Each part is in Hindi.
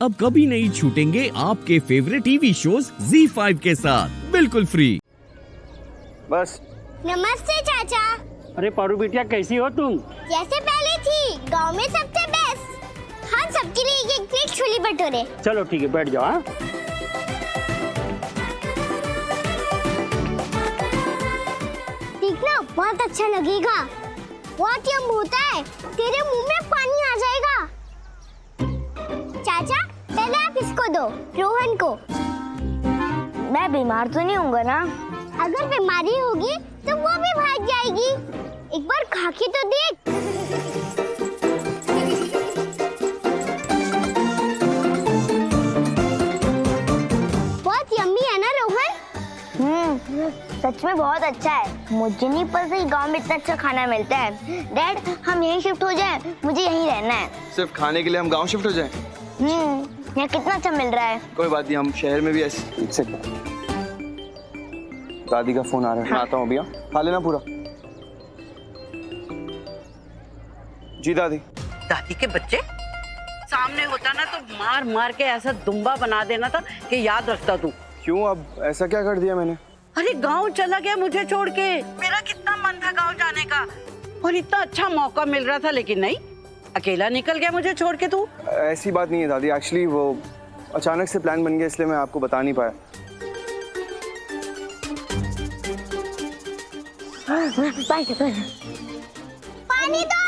अब कभी नहीं छूटेंगे आपके फेवरेट टीवी शोज ZEE5 के साथ बिल्कुल फ्री। बस। नमस्ते चाचा। अरे पारू बिटिया, कैसी हो तुम? जैसे पहले थी, गांव में सबसे बेस्ट। हम सबके लिए एक प्लेट छोले भटूरे। चलो ठीक है, बैठ जाओ। हाँ, देखना बहुत अच्छा लगेगा। बहुत यम होता है, तेरे मुंह में पानी आ जाएगा। चाचा पहले आप इसको दो, रोहन को। मैं बीमार तो नहीं होऊंगा ना? अगर बीमारी होगी तो वो भी भाग जाएगी। एक बार खा के तो देख। बहुत यम्मी है ना रोहन? सच में बहुत अच्छा है। मुझे नहीं पता कि गांव में इतना अच्छा खाना मिलता है। डैड, हम यहीं शिफ्ट हो जाएं? मुझे यहीं रहना है। सिर्फ खाने के लिए हम गांव शिफ्ट हो जाएं? यहाँ कितना अच्छा मिल रहा है। कोई बात नहीं, हम शहर में भी ऐसे। एक सेकंड, दादी का फोन आ रहा है। मैं आता हूँ भैया, खा लेना पूरा। जी दादी। दादी के बच्चे सामने होता ना तो मार मार के ऐसा दुम्बा बना देना था कि याद रखता तू। क्यों, अब ऐसा क्या कर दिया मैंने? अरे गांव चला गया मुझे छोड़ के। मेरा कितना मन था गांव जाने का और इतना अच्छा मौका मिल रहा था, लेकिन नहीं, अकेला निकल गया मुझे छोड़ के तू। ऐसी बात नहीं है दादी, एक्चुअली वो अचानक से प्लान बन गया, इसलिए मैं आपको बता नहीं पाया। पानी दो।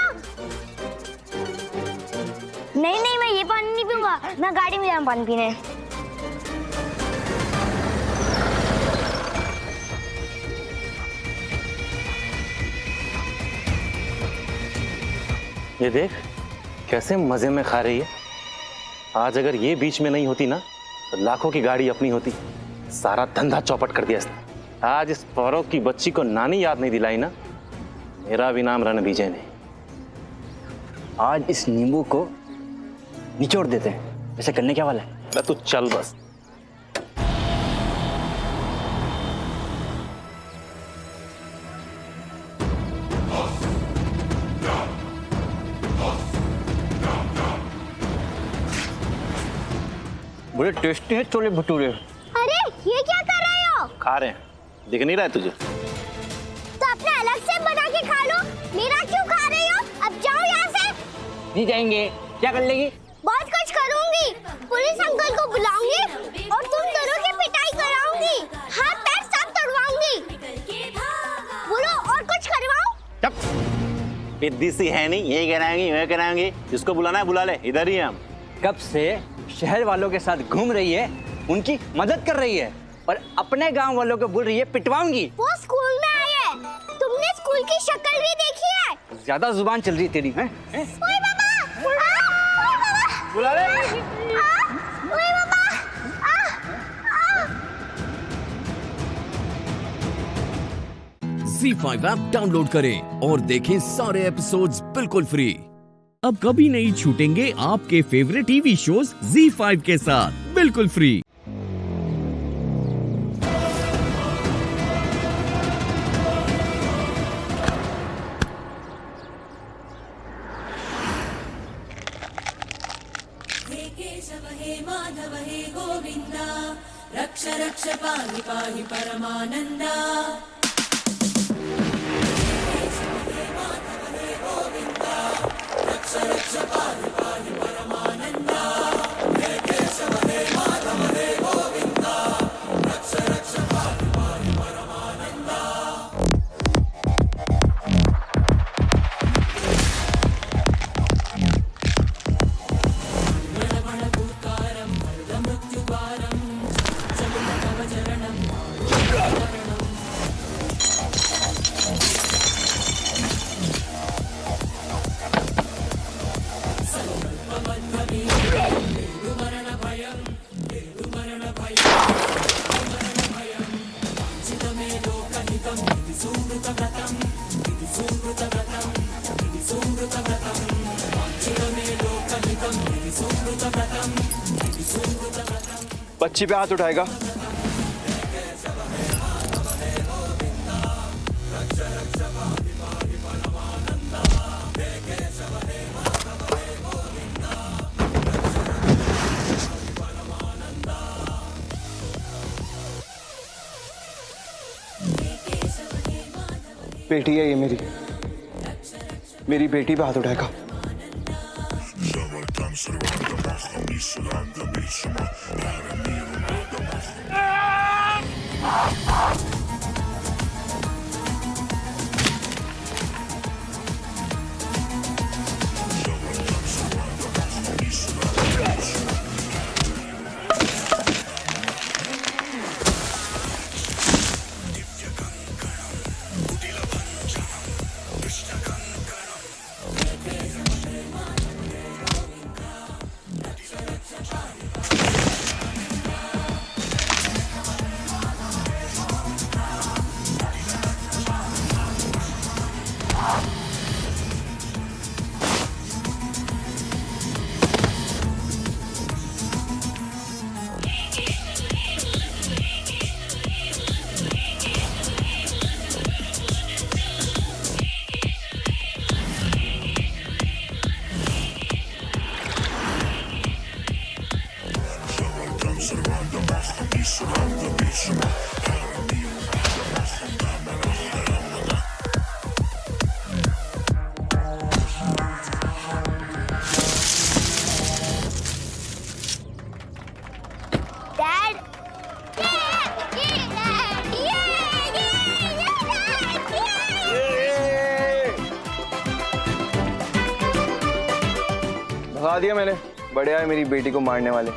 नहीं, मैं ये पानी नहीं पीऊंगा। मैं गाड़ी में जाऊँ पानी पीने। ये देख कैसे मजे में खा रही है। आज अगर ये बीच में नहीं होती ना तो लाखों की गाड़ी अपनी होती। सारा धंधा चौपट कर दिया इसने। आज इस पौरव की बच्ची को नानी याद नहीं दिलाई ना, मेरा भी नाम रणविजय ने। आज इस नींबू को निचोड़ देते हैं। ऐसे करने क्या वाला है? तू चल बस। बड़े टेस्टी है छोले भटूरे। अरे ये क्या कर रहे हो? खा रहे हैं, दिख नहीं रहा है तुझे? तो अपने अलग से बना के खा लो। मेरा क्यों खा रही हो? अब जाओ यहाँ से। नहीं जाएंगे। क्या कर लेगी? बहुत कुछ करूंगी। पुलिस अंकल को बुलाऊंगी और तुम दोनों की पिटाई कराऊंगी। हाथ पैर सब तोड़वाऊंगी। बोलो और कुछ करवाऊं? पिद्दी सी है नहीं, यही कराएंगे वही कराएंगे। जिसको बुलाना है बुला ले, इधर ही हम। कब से शहर वालों के साथ घूम रही है, उनकी मदद कर रही है और अपने गांव वालों को बोल रही है पिटवाऊंगी। वो स्कूल में आई है। तुमने स्कूल की शक्ल भी देखी है? ज्यादा जुबान चल रही है तेरी। हैं? ओए बाबा! बुला ले। ओए बाबा! ZEE5 ऐप डाउनलोड करें और देखें सारे एपिसोड्स बिल्कुल फ्री। अब कभी नहीं छूटेंगे आपके फेवरेट टीवी शोज ZEE5 के साथ बिल्कुल फ्री। हे केशव हे माधव हे गोविंदा, रक्ष रक्ष पाहि पाहि परमानंदा। बच्ची पे हाथ उठाएगा। बेटी है ये मेरी बेटी पे हाथ उठाएगा। भगा दिया मैंने, बढ़िया है मेरी बेटी को मारने वाले।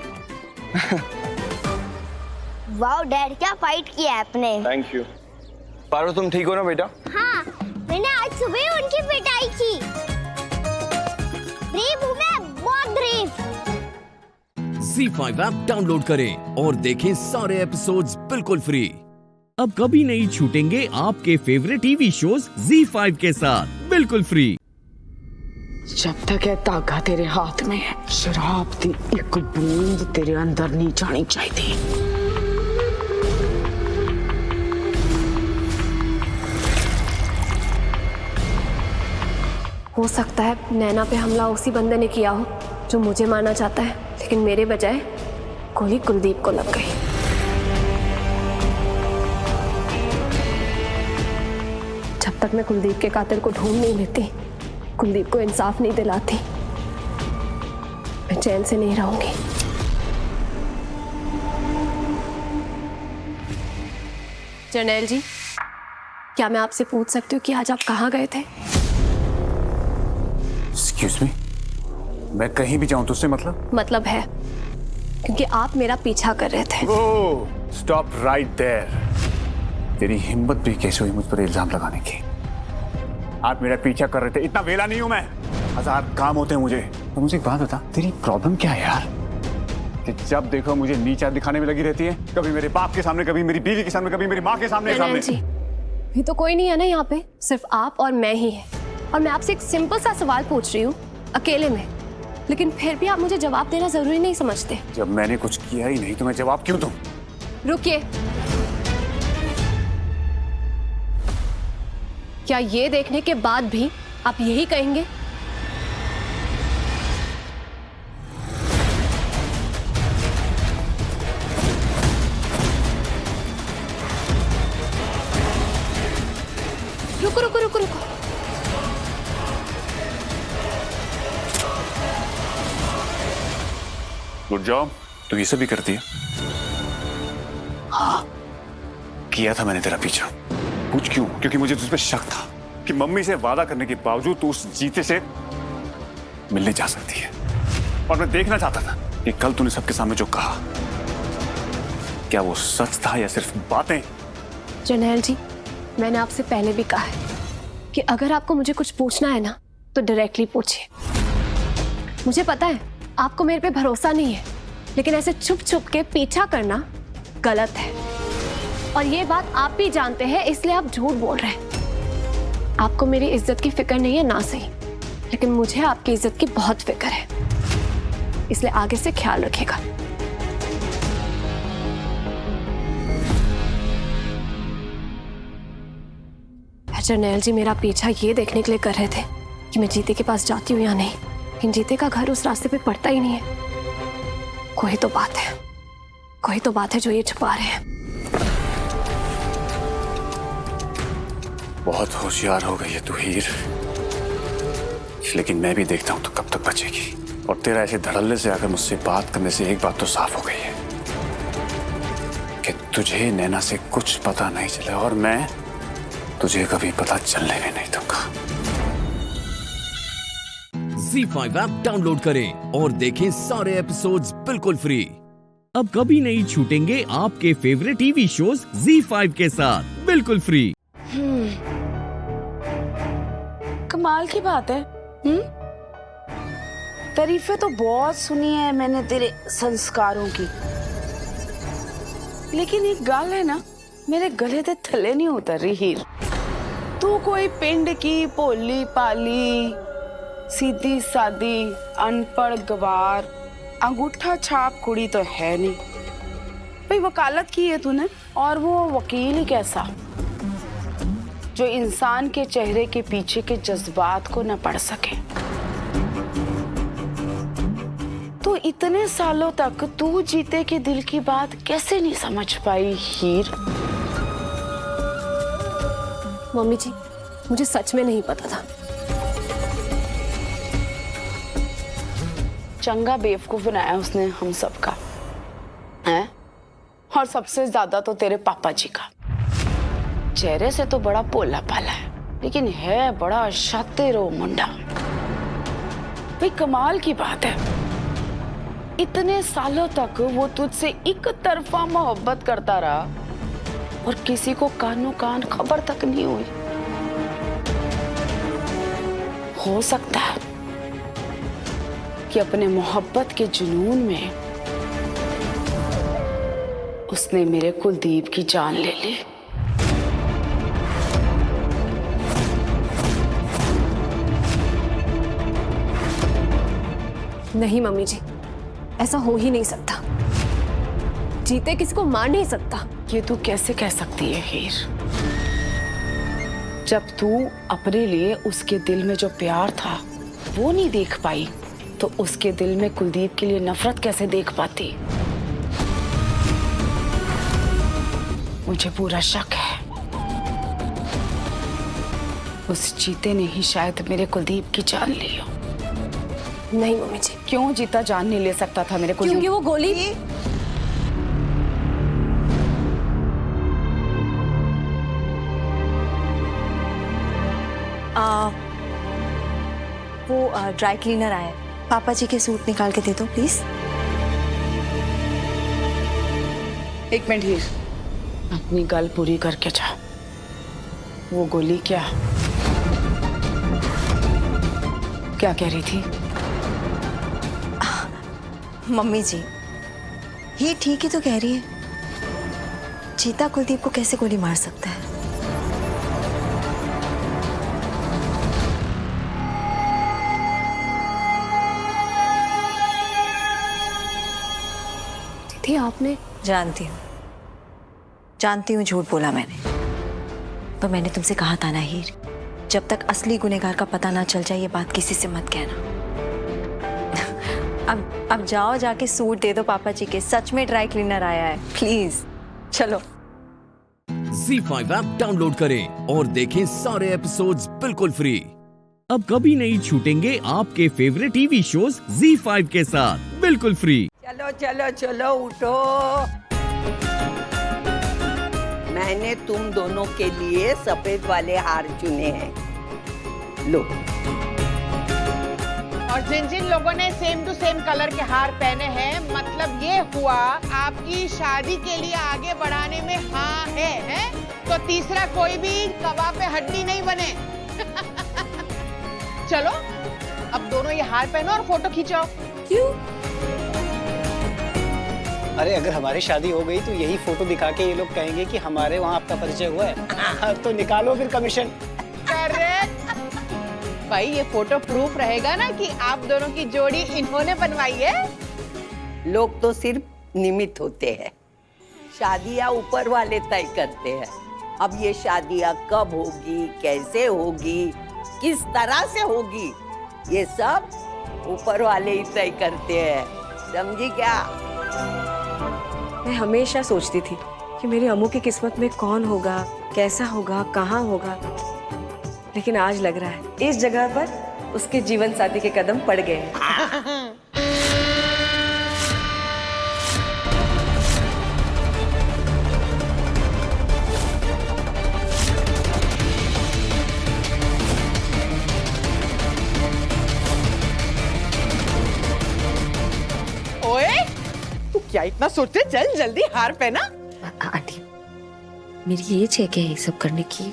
वाओ डैड, क्या फाइट किया है आपने। Thank you. पारो तुम ठीक हो ना बेटा? हाँ, मैंने आज सुबह ही उनकी पिटाई की। ब्रेव हूँ मैं, बहुत ब्रेव। ZEE5 ऐप डाउनलोड करें और देखें सारे एपिसोड्स बिल्कुल फ्री। अब कभी नहीं छूटेंगे आपके फेवरेट टीवी शोज ZEE5 के साथ बिल्कुल फ्री। जब तक है तागा तेरे हाथ में है, शराब दी एक बूंद तेरे अंदर नहीं जानी चाहिए। हो सकता है नैना पे हमला उसी बंदे ने किया हो जो मुझे मारना चाहता है, लेकिन मेरे बजाय गोली कुलदीप को लग गई। जब तक मैं कुलदीप के कातिल को ढूंढ नहीं लेती, कुलदीप को इंसाफ नहीं दिलाती, मैं चैन से नहीं रहूंगी। जर्नैल जी, क्या मैं आपसे पूछ सकती हूँ कि आज आप कहाँ गए थे? Excuse me? मैं कहीं भी जाऊं तो उससे मतलब है क्योंकि आप मेरा पीछा कर रहे थे। Oh, stop right there. तेरी हिम्मत भी कैसे हुई मुझ पर इल्जाम लगाने की? आप मेरा पीछा कर रहे थे, इतना वेला नहीं हूं मैं, 1000 काम होते हैं मुझे। तो मुझे एक बात बता, तेरी प्रॉब्लम क्या है यार कि जब देखो मुझे नीचा दिखाने में लगी रहती है, कभी मेरे बाप के सामने, कभी मेरी बीवी के सामने, कभी मेरी माँ के सामने। जी, भी तो कोई नहीं है ना यहाँ पे, सिर्फ आप और मैं ही है। और मैं आपसे एक सिंपल सा सवाल पूछ रही हूँ अकेले में, लेकिन फिर भी आप मुझे जवाब देना जरूरी नहीं समझते। जब मैंने कुछ किया ही नहीं तो मैं जवाब क्यों दूं? रुकिए, क्या ये देखने के बाद भी आप यही कहेंगे? रुको रुको रुको रुको, गुड जॉब। तू ये सब भी करती है? हाँ, किया था मैंने तेरा पीछा। पूछ क्यों? क्योंकि मुझे तुझ पे शक था कि मम्मी से वादा करने के बावजूद तू उस जीते से मिलने जा सकती है। और मैं देखना चाहता था कि कल तूने सबके सामने जो कहा, क्या वो सच था या सिर्फ बातें? जर्नैल जी, मैंने आपसे पहले भी कहा है कि अगर आपको मुझे कुछ पूछना है ना तो डायरेक्टली पूछिए। मुझे पता है आपको मेरे पे भरोसा नहीं है, लेकिन ऐसे छुप छुप के पीछा करना गलत है और ये बात आप भी जानते हैं, इसलिए आप झूठ बोल रहे हैं। आपको मेरी इज्जत की फिक्र नहीं है ना सही, लेकिन मुझे आपकी इज्जत की बहुत फिक्र है, इसलिए आगे से ख्याल रखिएगा। जर्नैल जी मेरा पीछा ये देखने के लिए कर रहे थे कि मैं जीते के पास जाती हूँ या नहीं, लेकिन जीते का घर उस रास्ते पे पड़ता ही नहीं है। कोई तो बात है, कोई तो बात है जो ये छुपा रहे हैं। बहुत होशियार हो गई है तू हीर, लेकिन मैं भी देखता हूं तू कब तक बचेगी। और तेरा ऐसे धड़ल्ले से आकर मुझसे बात करने से एक बात तो साफ हो गई है कि तुझे नैना से कुछ पता नहीं चला, और मैं तुझे कभी पता चलने भी नहीं दूंगा। ZEE5 ऐप डाउनलोड करें और देखें सारे एपिसोड्स बिल्कुल फ्री। अब कभी नहीं छूटेंगे आपके फेवरेट टीवी शोज ZEE5 के साथ बिल्कुल फ्री। कमाल की बात है। तारीफें तो बहुत सुनी है मैंने तेरे संस्कारों की, लेकिन एक गल है ना, मेरे गले ते थले नहीं उतर रही हीर। तू कोई पिंड की भोली पाली सीधी सादी अनपढ़ गवार अंगूठा छाप कुड़ी तो है नहीं। भाई वकालत की है तूने, और वो वकील ही कैसा जो इंसान के चेहरे के पीछे के जज्बात को न पढ़ सके। तो इतने सालों तक तू जीते के दिल की बात कैसे नहीं समझ पाई हीर? मम्मी जी, मुझे सच में नहीं पता था। चंगा बेवकूफ बनाया उसने हम सबका, हैं? और सबसे ज्यादा तो तेरे पापा जी का। चेहरे से तो बड़ा पोला पाला है, लेकिन है बड़ा शातिर वो मुंडा। भाई कमाल की बात है, इतने सालों तक वो तुझसे एक तरफा मोहब्बत करता रहा और किसी को कानों कान खबर तक नहीं हुई। हो सकता है कि अपने मोहब्बत के जुनून में उसने मेरे कुलदीप की जान ले ली। नहीं मम्मी जी, ऐसा हो ही नहीं सकता। जीते किसी को मार नहीं सकता। ये तू कैसे कह सकती है हीर? जब तू अपने लिए उसके दिल में जो प्यार था वो नहीं देख पाई, तो उसके दिल में कुलदीप के लिए नफरत कैसे देख पाती? मुझे पूरा शक है उस चीते ने ही शायद मेरे कुलदीप की जान ली हो। नहीं मम्मी जी। क्यों जीता जान नहीं ले सकता था मेरे कुलदीप? क्योंकि वो गोली वो ड्राई क्लीनर आया है, पापा जी के सूट निकाल के दे दो प्लीज। एक मिनट हीर, अपनी गल पूरी करके जा। वो गोली क्या कह रही थी? मम्मी जी, ये ठीक ही तो कह रही है। चीता कुलदीप को कैसे गोली मार सकता है? दीदी आपने? जानती हूँ झूठ बोला मैंने, पर मैंने तुमसे कहा था ना हीर, जब तक असली गुनहगार का पता ना चल जाए ये बात किसी से मत कहना। अब जाओ जाके सूट दे दो पापा जी के, सच में ड्राई क्लीनर आया है, प्लीज चलो। ZEE5 ऐप डाउनलोड करें और देखें सारे एपिसोड्स बिल्कुल फ्री। अब कभी नहीं छूटेंगे आपके फेवरेट टीवी शोज ZEE5 के साथ बिल्कुल फ्री। चलो चलो चलो उठो, मैंने तुम दोनों के लिए सफेद वाले हार चुने हैं, लो। और जिन जिन लोगों ने सेम टू सेम कलर के हार पहने हैं, मतलब ये हुआ आपकी शादी के लिए आगे बढ़ाने में हाँ है? तो तीसरा कोई भी कबाब पे हड्डी नहीं बने। चलो अब दोनों ये हार पहनो और फोटो खींचाओ। क्यों? अरे अगर हमारी शादी हो गई तो यही फोटो दिखा के ये लोग कहेंगे कि हमारे वहाँ आपका परिचय हुआ है। तो निकालो फिर कमीशन। करेक्ट भाई, ये फोटो प्रूफ रहेगा ना कि आप दोनों की जोड़ी इन्होंने बनवाई है। लोग तो सिर्फ निमित्त होते हैं, शादियां ऊपर वाले तय करते हैं। अब ये शादियां कब होगी, कैसे होगी, किस तरह से होगी, ये सब ऊपर वाले ही तय करते हैं, समझी क्या? मैं हमेशा सोचती थी कि मेरी अम्मू की किस्मत में कौन होगा, कैसा होगा, कहाँ होगा। लेकिन आज लग रहा है इस जगह पर उसके जीवन साथी के कदम पड़ गए हैं। ओए, तू क्या इतना सोचते? चल जल्दी हार पहना। आंटी, मेरी एज है क्या ये सब करने की?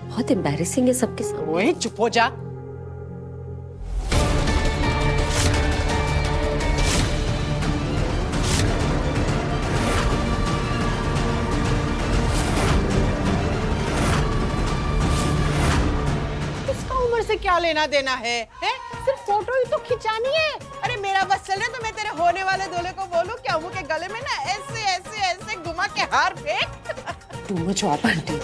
बहुत एम्बैरेसिंग है सबके सामने। ओए चुप हो जा। इसका उम्र से क्या लेना देना है? सिर्फ फोटो ही तो खिंचानी है। अरे मेरा बस चले तो मैं तेरे होने वाले दूल्हे को बोलूं कि अम्मू के गले में ना ऐसे ऐसे ऐसे घुमा के हार फेंक। तू मुझे आप आंटी।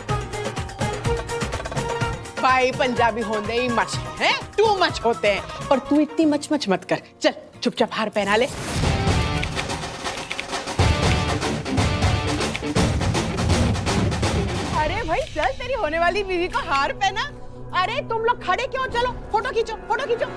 भाई पंजाबी होंदे ही मच है, टू मच होते हैं। पर तू इतनी मच मच मत कर। चल चुपचाप हार पहना ले। अरे भाई चल, तेरी होने वाली बीवी को हार पहना। अरे तुम लोग खड़े क्यों? चलो फोटो खींचो, फोटो खींचो।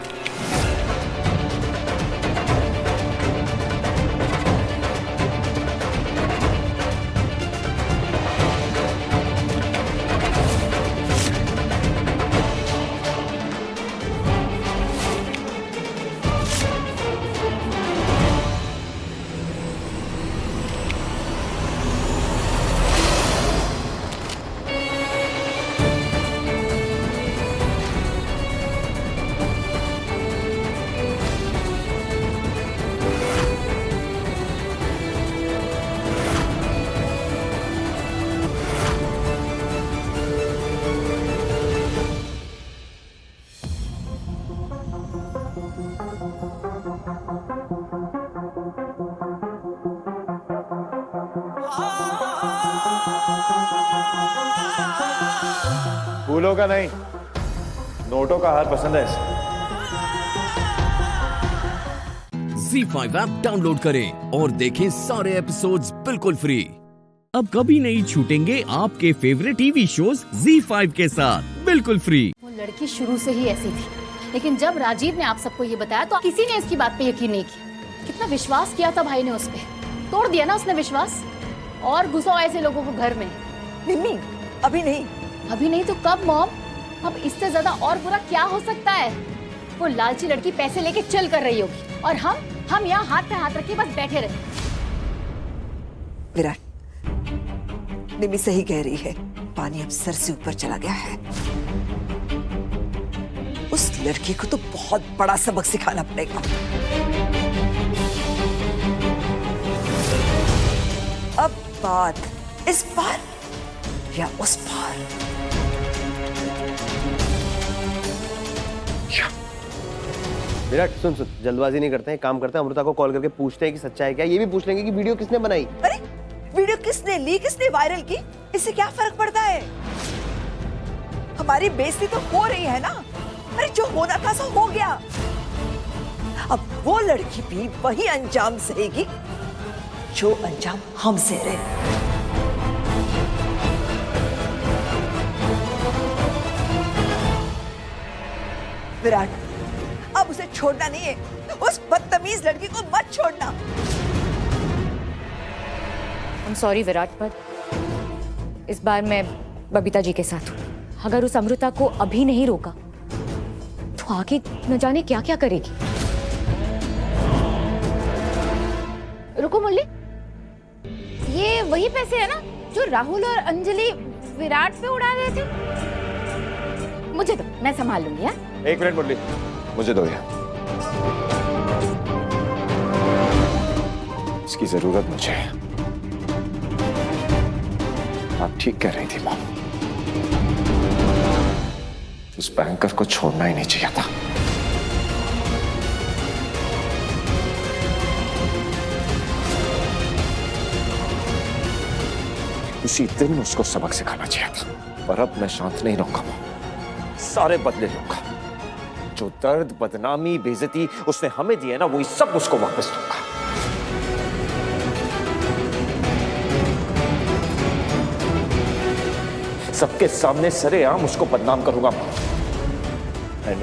फूलों का नहीं, नोटों का हार पसंद है। ZEE5 ऐप डाउनलोड करें और देखें सारे एपिसोड्स बिल्कुल फ्री। अब कभी नहीं छूटेंगे आपके फेवरेट टीवी शोज ZEE5 के साथ बिल्कुल फ्री। वो लड़की शुरू से ही ऐसी थी, लेकिन जब राजीव ने आप सबको ये बताया तो किसी ने इसकी बात पे यकीन नहीं किया। कितना विश्वास किया था भाई ने उस पे, तोड़ दिया ना उसने विश्वास। और घुसाओ ऐसे लोगों को घर में। मम्मी अभी नहीं। अभी नहीं तो कब मॉम? अब इससे ज्यादा और बुरा क्या हो सकता है? वो लालची लड़की पैसे लेके चल कर रही होगी और हम यहाँ हाथ पे हाथ रखे बस बैठे रहे। विराट, निमी सही कह रही है, पानी अब सर से ऊपर चला गया है। उस लड़की को तो बहुत बड़ा सबक सिखाना पड़ेगा। अब बात इस पार या उस पार। विराट सुन सुन, जल्दबाजी नहीं करते हैं, काम करते हैं, अमृता को कॉल करके पूछते हैं कि सच्चा है क्या। ये भी पूछ लेंगे कि वीडियो किसने बनाई। अरे वीडियो किसने ली, किसने वायरल की, इससे क्या फर्क पड़ता है? हमारी बेइज्जती तो हो रही है ना। अरे जो होना था सो हो गया। अब वो लड़की भी वही अंजाम सहेगी जो अंजाम हम सह रहे। विराट, अब उसे छोड़ना नहीं है। उस बदतमीज लड़की को मत छोड़ना। I'm sorry विराट, पर इस बार मैं बबीता जी के साथ हूँ। अगर उस अमृता को अभी नहीं रोका तो आगे न जाने क्या क्या करेगी। रुको मुरली, ये वही पैसे है ना जो राहुल और अंजलि विराट पे उड़ा रहे थे? मुझे दो, मैं संभाल लूंगी। हाँ? एक मिनट मुरली, मुझे दो ये। इसकी जरूरत मुझे है। आप ठीक कह रही थी माँ, उस बैंकर को छोड़ना ही नहीं चाहिए था। इसी दिन उसको सबक सिखाना चाहिए था। पर अब मैं शांत नहीं रहूंगा, सारे बदले लूंगा। जो दर्द, बदनामी, बेइज्जती उसने हमें दी है ना, वही सब उसको वापस दूंगा। सबके सामने सरेआम उसको बदनाम करूंगा।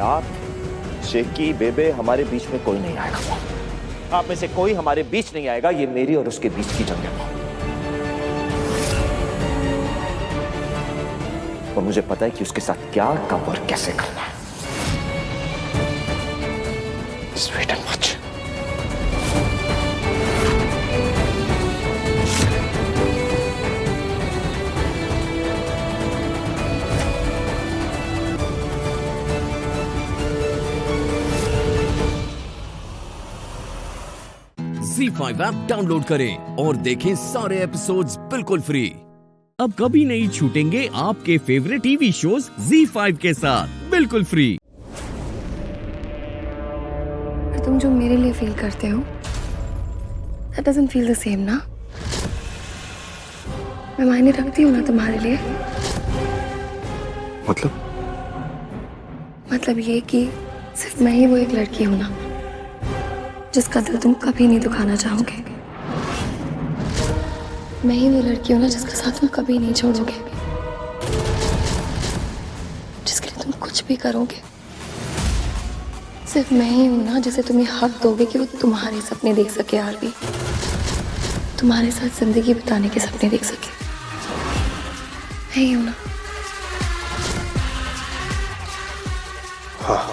आप शेकी बेबे हमारे बीच में कोई नहीं आएगा। आप में से कोई हमारे बीच नहीं आएगा। ये मेरी और उसके बीच की जंग है। और मुझे पता है कि उसके साथ क्या कब और कैसे करना है। Just wait and watch. ZEE5 app download करें और देखें सारे एपिसोड्स बिल्कुल फ्री। अब कभी नहीं छूटेंगे आपके फेवरेट टीवी शोज ZEE5 के साथ बिल्कुल फ्री। तुम जो मेरे लिए फील करते हो, that doesn't feel the same ना? मैं मायने रखती हूँ ना तुम्हारे लिए। मतलब ये कि सिर्फ मैं ही वो एक लड़की हूँ ना जिसका दिल तुम कभी नहीं दुखाना चाहोगे। मैं ही वो लड़की हूँ ना जिसका साथ तुम कभी नहीं छोड़ोगे, जिसके लिए तुम कुछ भी करोगे। सिर्फ मैं ही हूँ ना जिसे तुम्हें हक दोगे कि वो तुम्हारे सपने देख सके, यार भी तुम्हारे साथ जिंदगी बिताने के सपने देख सके। मैं ही हूँ ना। हाँ।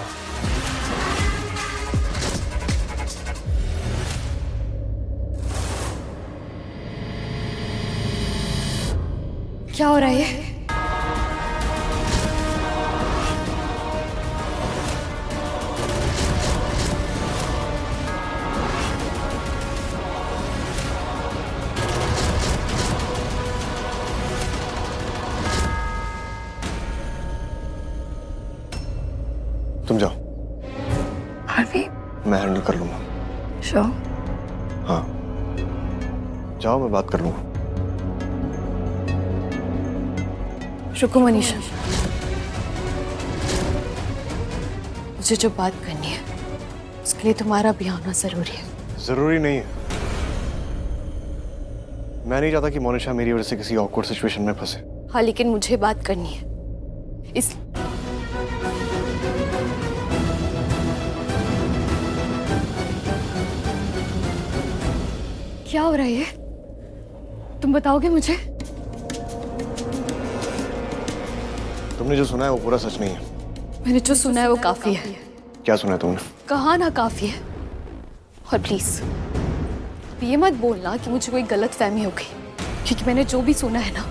क्या हो रहा है ये? तुम जाओ। हार्वी, मैं हैंडल कर लूंगा। श्योर? हाँ जाओ, मैं बात कर लूंगा। रुको मनीषा, मुझे जो बात करनी है उसके लिए तुम्हारा भी आना जरूरी है। जरूरी नहीं है। मैं नहीं चाहता कि मोनिशा मेरी वजह से किसी ऑकवर्ड सिचुएशन में फंसे। हाँ, लेकिन मुझे बात करनी है। इस क्या हो रहा है ये? तुम बताओगे मुझे? तुमने जो सुना है वो पूरा सच नहीं है। मैंने जो सुना है वो काफी है। क्या सुना है तुमने? कहा ना काफी है। और प्लीज ये मत बोलना कि मुझे कोई गलत फहमी हो गई, क्योंकि मैंने जो भी सुना है ना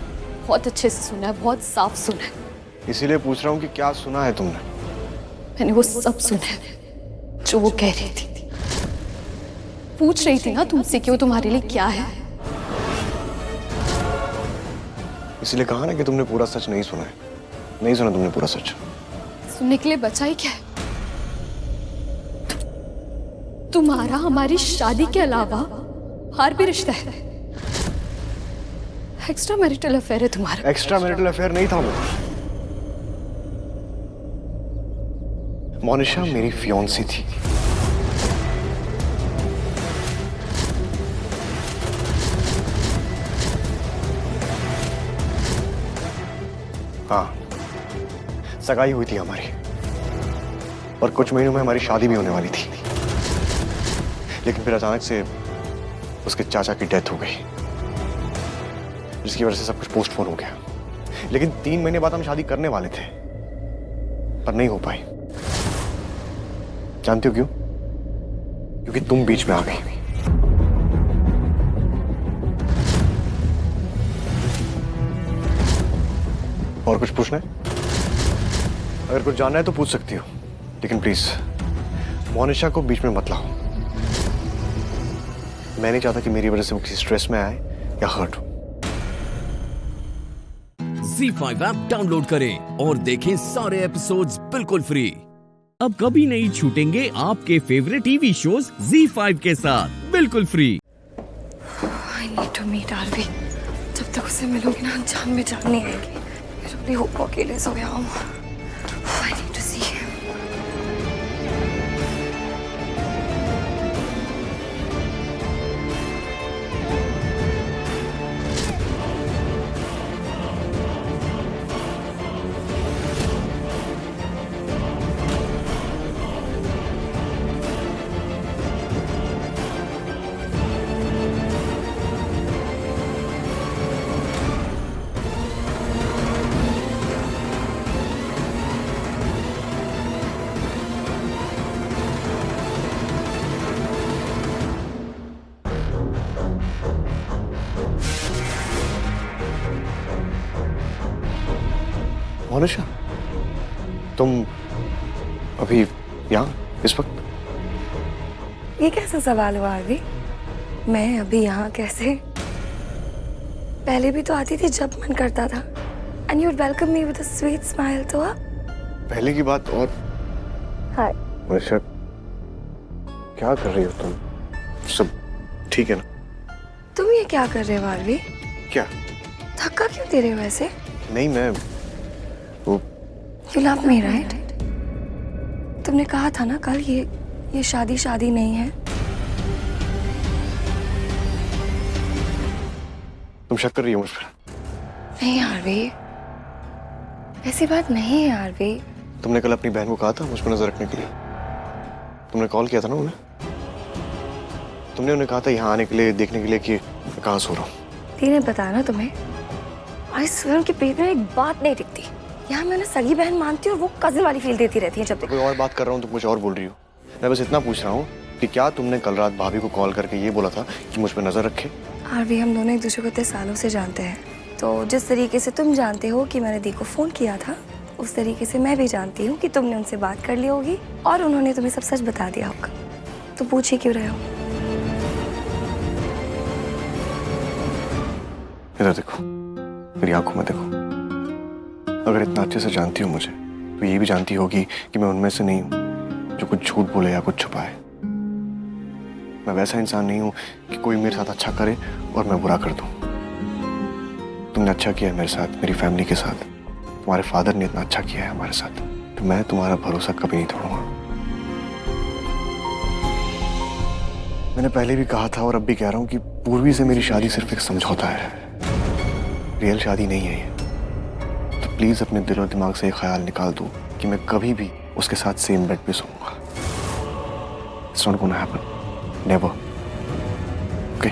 बहुत अच्छे से सुना है, बहुत साफ सुना है। इसीलिए पूछ रहा हूँ कि क्या सुना है तुमने? मैंने वो सब सुना है जो वो कह रही थी। पूछ रही थी ना तुमसे कि वो तुम्हारे लिए क्या है। इसलिए कहा ना कि तुमने पूरा सच नहीं सुना है। नहीं सुना तुमने पूरा सच। सुनने के लिए बचा ही क्या है? तुम्हारा हमारी शादी के अलावा हर भी रिश्ता है। एक्स्ट्रा मैरिटल अफेयर है तुम्हारा। एक्स्ट्रा मैरिटल अफेयर नहीं था वो। मोनिशा मेरी फियोंसी थी। हाँ, सगाई हुई थी हमारी और कुछ महीनों में हमारी शादी भी होने वाली थी। लेकिन फिर अचानक से उसके चाचा की डेथ हो गई, जिसकी वजह से सब कुछ पोस्टपोन हो गया। लेकिन 3 महीने बाद हम शादी करने वाले थे, पर नहीं हो पाई। जानते हो क्यों? क्योंकि तुम बीच में आ गई। और कुछ पूछना है? अगर कुछ जानना है तो पूछ सकती हो, लेकिन प्लीज मोनिशा को बीच में मत लाओ। मैं नहीं चाहता कि मेरी वजह से वो किसी स्ट्रेस में आए या हर्ट हो। ZEE5 ऐप डाउनलोड करें और देखें सारे एपिसोड्स बिल्कुल फ्री। अब कभी नहीं छूटेंगे आपके फेवरेट टीवी शोज ZEE5 के साथ बिल्कुल free. I need to meet Aarvi. जब तक उसे मिलूंगी ना अंजाम में जान नहीं आएगी। मैं होप को अकेले सो गया हूँ। I need to see him। Monisha, तुम अभी यहाँ इस वक्त? ये कैसा सवाल हुआ अभी? मैं अभी यहाँ कैसे? पहले भी तो आती थी जब मन करता था। And you'd welcome me with a sweet smile, तो अब? पहले की बात और। हाय। मोनिशा, क्या कर रही हो तुम? सब ठीक है ना? तुम ये क्या कर रहे हो आरवी? क्या? धक्का क्यों दे रहे हो ऐसे? नहीं, मैं वो। You love me, right? तुमने कहा था ना कल ये शादी नहीं है। तुम शक कर रही हो मुझ पर? नहीं आरवी, ऐसी बात नहीं है आरवी। तुमने कल अपनी बहन को कहा था मुझ पर नजर रखने के लिए। तुमने कॉल किया था ना उन्हें? तुमने उन्हें कहा था यहाँ आने के लिए, देखने के लिए कि मैं कहाँ सो रहा हूँ। तीने बताया ना तुम्हें? और इस फिल्म के पेट में एक बात नहीं टिकती। यहाँ मैं उन्हें सगी बहन मानती हूँ और वो कजिन वाली फील देती रहती है जब कोई और बात कर रहा हूँ तुम कुछ और बोल रही हो। मैं बस इतना पूछ रहा हूँ कि क्या तुमने कल रात भाभी को कॉल करके ये बोला था कि मुझ पर नजर रखे? आरवी, हम दोनों एक दूसरे को इतने सालों से जानते हैं, तो जिस तरीके से तुम जानते हो कि मैंने दी को फोन किया था, उस तरीके से मैं भी जानती हूँ कि तुमने उनसे बात कर ली होगी और उन्होंने तुम्हें सब सच बता दिया होगा। तो पूछ ही क्यों रहे हो? इधर देखो, मेरी आंखों में देखो। अगर इतना अच्छे से जानती हो मुझे, तो ये भी जानती होगी कि मैं उनमें से नहीं हूँ जो कुछ झूठ बोले या कुछ छुपाए। मैं वैसा इंसान नहीं हूँ कि कोई मेरे साथ अच्छा करे और मैं बुरा कर दूं। तुमने अच्छा किया है मेरे साथ, मेरी फैमिली के साथ। तुम्हारे फादर ने इतना अच्छा किया है हमारे साथ, तो मैं तुम्हारा भरोसा कभी नहीं तोड़ूंगा। मैंने पहले भी कहा था और अब भी कह रहा हूँ कि पूर्वी से मेरी शादी सिर्फ एक समझौता है, रियल शादी नहीं है ये। तो प्लीज अपने दिल और दिमाग से ये ख्याल निकाल दो कि मैं कभी भी उसके साथ सेम बेड पे सोऊंगा। It's not gonna happen. Never. Okay?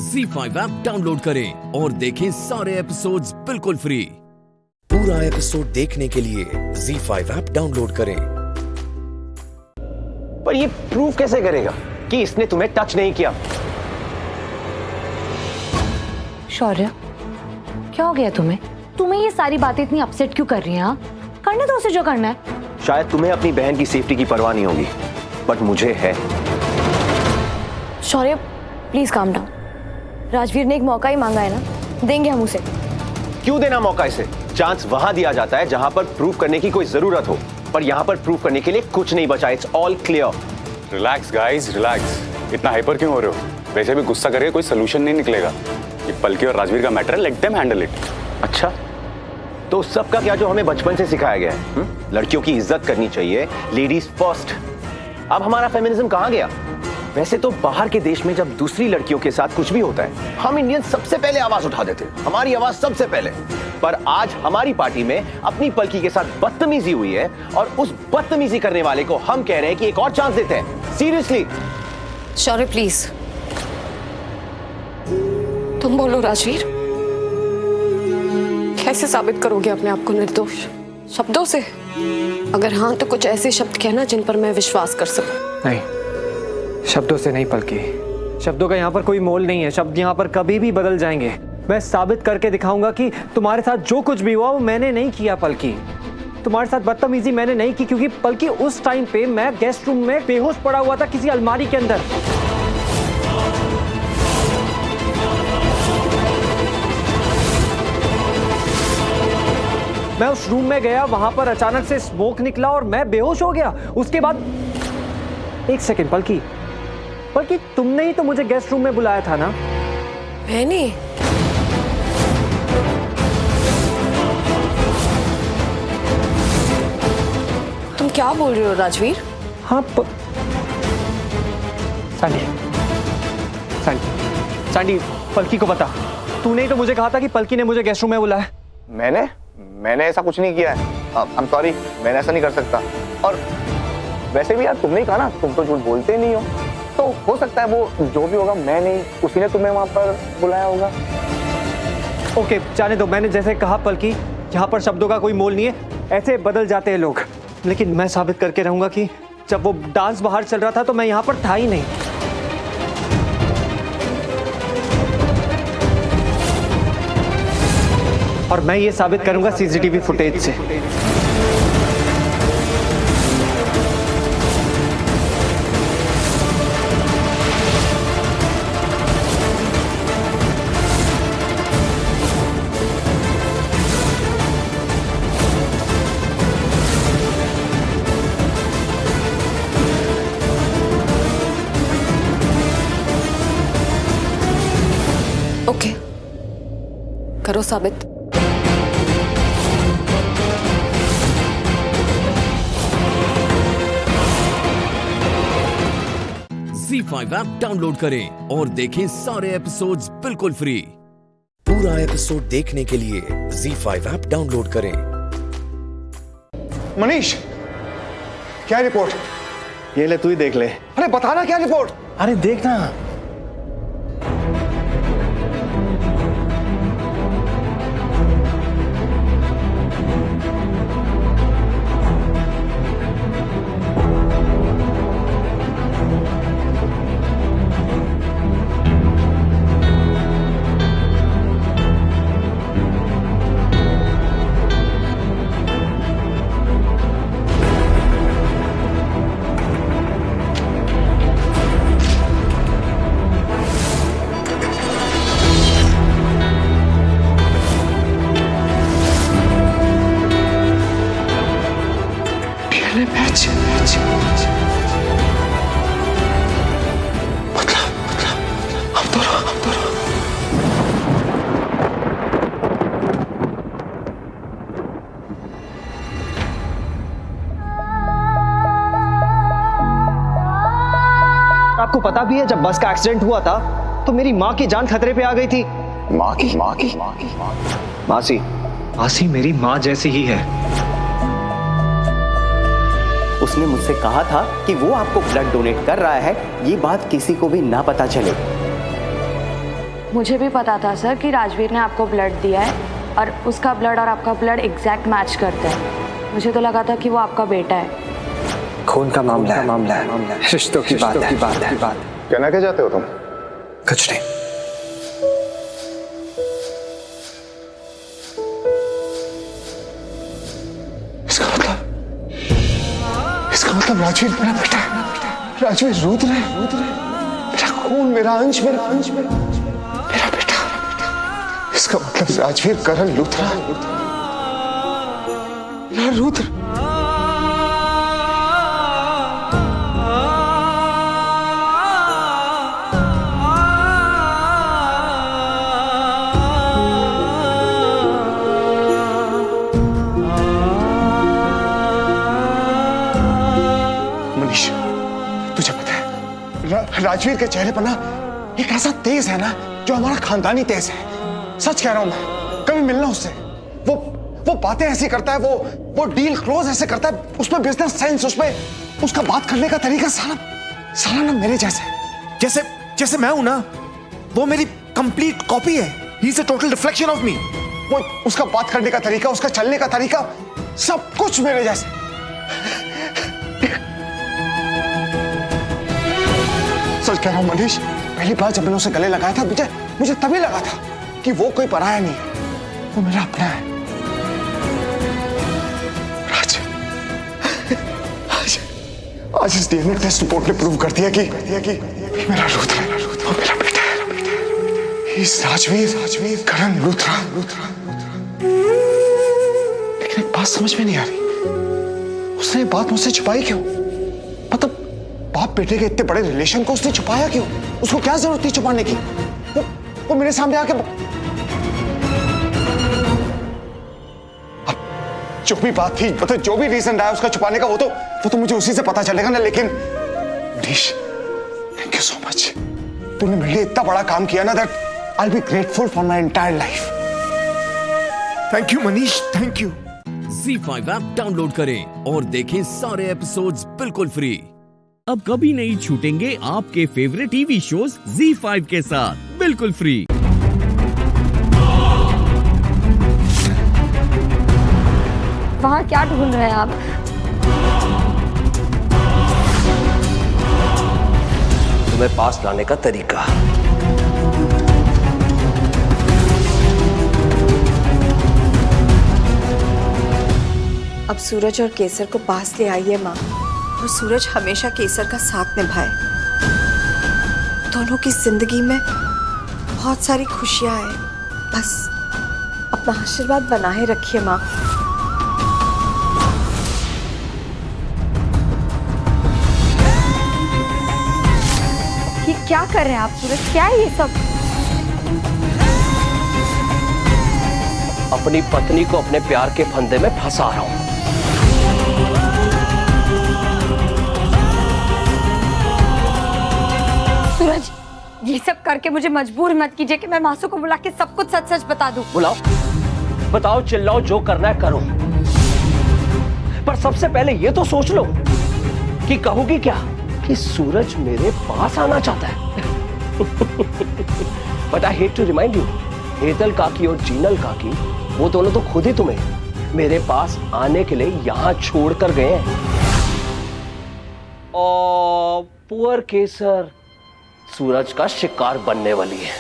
ZEE5 app download करें और देखें सारे एपिसोड्स बिल्कुल फ्री। पूरा एपिसोड देखने के लिए ZEE5 ऐप डाउनलोड करें। पर ये प्रूव कैसे करेगा कि इसने तुम्हें टच नहीं किया? शौर्य, क्या हो गया तुम्हें? तुम्हें ये सारी बातें इतनी अपसेट क्यों कर रही हैं? करने दो उसे जो करना है। शायद तुम्हें अपनी बहन की सेफ्टी की परवाह नहीं होगी, बट मुझे है। शौर्य, प्लीज काम डाउन। राजवीर ने एक मौका ही मांगा है ना, देंगे हम उसे। क्यों देना मौका इसे? चांस वहां दिया जाता है जहां पर प्रूव करने की कोई जरूरत हो, पर यहां पर प्रूव करने के लिए कुछ नहीं बचा। It's all clear. Relax guys, relax. इतना हाइपर क्यों हो रहे हो? वैसे भी गुस्सा करके कोई सोल्यूशन नहीं निकलेगा। ये पलकी और राजवीर का मैटर है, लेट देम हैंडल इट। अच्छा, तो सबका क्या जो हमें बचपन से सिखाया गया है, लड़कियों की इज्जत करनी चाहिए, लेडीज फर्स्ट। अब हमारा फेमिनिज्म कहां गया? वैसे तो बाहर के देश में जब दूसरी लड़कियों के साथ कुछ भी होता है, हम इंडियन सबसे पहले आवाज उठा देते हैं, हमारी आवाज सबसे पहले। पर आज हमारी पार्टी में अपनी पलकी के साथ बदतमीजी हुई है और उस बदतमीजी करने वाले को हम कह रहे हैं कि एक और चांस देते हैं। सीरियसली। शौर्य प्लीज, तुम बोलो राजवीर, कैसे साबित करोगे अपने आप को निर्दोष? शब्दों से? अगर हाँ तो कुछ ऐसे शब्द कहना जिन पर मैं विश्वास कर सकूं। नहीं, शब्दों से नहीं पलकी। शब्दों का यहाँ पर कोई मोल नहीं है। शब्द यहाँ पर कभी भी बदल जाएंगे। मैं साबित करके दिखाऊंगा कि तुम्हारे साथ जो कुछ भी हुआ वो मैंने नहीं किया पलकी। तुम्हारे साथ बदतमीजी मैंने नहीं की, क्योंकि पलकी उस टाइम पे मैं गेस्ट रूम में बेहोश पड़ा हुआ था किसी अलमारी के अंदर। मैं उस रूम में गया, वहां पर अचानक से स्मोक निकला और मैं बेहोश हो गया। उसके बाद एक सेकंड पलकी, पलकी तुमने ही तो मुझे गेस्ट रूम में बुलाया था ना? मैंने? तुम क्या बोल रहे हो राजवीर? हाँ सैंडी, सैंडी पलकी को बता। तूने ही तो मुझे कहा था कि पलकी ने मुझे गेस्ट रूम में बुलाया। मैंने ऐसा कुछ नहीं किया है। आई एम सॉरी, मैंने ऐसा नहीं कर सकता। और वैसे भी यार तुमने ही कहा ना, तुम तो झूठ बोलते नहीं हो, तो हो सकता है वो जो भी होगा मैं नहीं, उसी ने तुम्हें वहां पर बुलाया होगा। ओके, जाने दो। मैंने जैसे कहा पलकी, यहाँ पर शब्दों का कोई मोल नहीं है, ऐसे बदल जाते हैं लोग। लेकिन मैं साबित करके रहूंगा कि जब वो डांस बाहर चल रहा था तो मैं यहाँ पर था ही नहीं। और मैं ये साबित करूंगा सीसीटीवी फुटेज से। ओके, करो साबित। ZEE5 ऐप डाउनलोड करें और देखें सारे एपिसोड्स बिल्कुल फ्री। पूरा एपिसोड देखने के लिए ZEE5 ऐप डाउनलोड करें। मनीष, क्या रिपोर्ट? ये ले, तू ही देख ले। अरे बताना क्या रिपोर्ट? अरे देखना। आपको पता भी है जब बस का एक्सीडेंट हुआ था तो मेरी माँ की जान खतरे पे आ गई थी। मासी मेरी माँ जैसी ही है। उसने मुझसे कहा था कि वो आपको ब्लड डोनेट कर रहा है, ये बात किसी को भी ना पता चले। मुझे भी पता था सर कि राजवीर ने आपको ब्लड दिया है और उसका ब्लड और आपका ब्लड एग्जैक्ट मैच करते हैं। मुझे तो लगा था कि वो आपका बेटा है। खून का मामला है, रिश्तों की बात है। कहना क्या चाहते हो तुम? कुछ नहीं। इसका मतलब राजवीर मेरा बेटा है। राजवीर रुद्र है। मेरा खून, मेरा अंश, मेरा बेटा। इसका मतलब राजवीर करण लूथरा, मेरा रुद्र। मनीष, तुझे पता है राजवीर के चेहरे पर ना एक ऐसा तेज है ना जो हमारा खानदानी तेज है। सच कह रहा हूं मैं। कभी मिलना उससे, वो बातें ऐसी करता है, वो डील क्लोज ऐसे करता है, उसमें बिजनेस सेंस, उसमें उसका बात करने का तरीका सारा ना मेरे जैसा है। जैसे मैं हूं ना, वो मेरी कंप्लीट कॉपी है। He is a total reflection of me. वो उसका बात करने का तरीका, उसका चलने का तरीका, सब कुछ मेरे जैसा। सच कह रहा हूं मनीष, पहली बार जब मैंने उसे गले लगाया था मुझे तभी लगा था कि वो कोई पराया नहीं, वो मेरा अपना है। आज इस डीएनए टेस्ट रिपोर्ट ने प्रूव कर दिया कि मेरा रुद्र है, वो मेरा बेटा है। इस राजवीर करण लूथरा। लेकिन एक बात समझ में नहीं आ रही, उसने ये बात मुझसे छुपाई क्यों? मतलब बाप बेटे के इतने बड़े रिलेशन को उसने छुपाया क्यों? उसको क्या जरूरत थी छुपाने की? वो मेरे सामने आके जो भी बात थी, मतलब जो भी रीजन रहा है उसका छुपाने का, वो तो मुझे उसी से पता चलेगा ना। लेकिन Manish, thank you so much. तूने मेरे लिए इतना बड़ा काम किया ना, that I will be grateful for my entire life. Thank you Manish, thank you. ZEE5 app download करें और देखें सारे एपिसोड्स बिल्कुल फ्री। अब कभी नहीं छूटेंगे आपके फेवरेट टीवी शोज ZEE5 के साथ बिल्कुल फ्री। वहाँ क्या ढूंढ रहे हैं आप? तुम्हें पास लाने का तरीका। सूरज और केसर को पास ले आई है माँ, और सूरज हमेशा केसर का साथ निभाए। दोनों की जिंदगी में बहुत सारी खुशियां आए, बस अपना आशीर्वाद बनाए रखिए माँ। ये क्या कर रहे हैं आप सूरज? क्या है ये सब? अपनी पत्नी को अपने प्यार के फंदे में फंसा रहा हूं। सूरज, ये सब करके मुझे मजबूर मत कीजिए कि मैं मासू को बुला के सब कुछ सच सच बता दूं। बुलाओ, बताओ, चिल्लाओ, जो करना है करो, पर सबसे पहले ये तो सोच लो कि कहोगी क्या कि सूरज मेरे पास आना चाहता है। But I hate to remind you, Hetal काकी और जीनल काकी वो दोनों तो खुद ही तुम्हें मेरे पास आने के लिए यहां छोड़कर गए हैं। और पुअर केसर सूरज का शिकार बनने वाली है।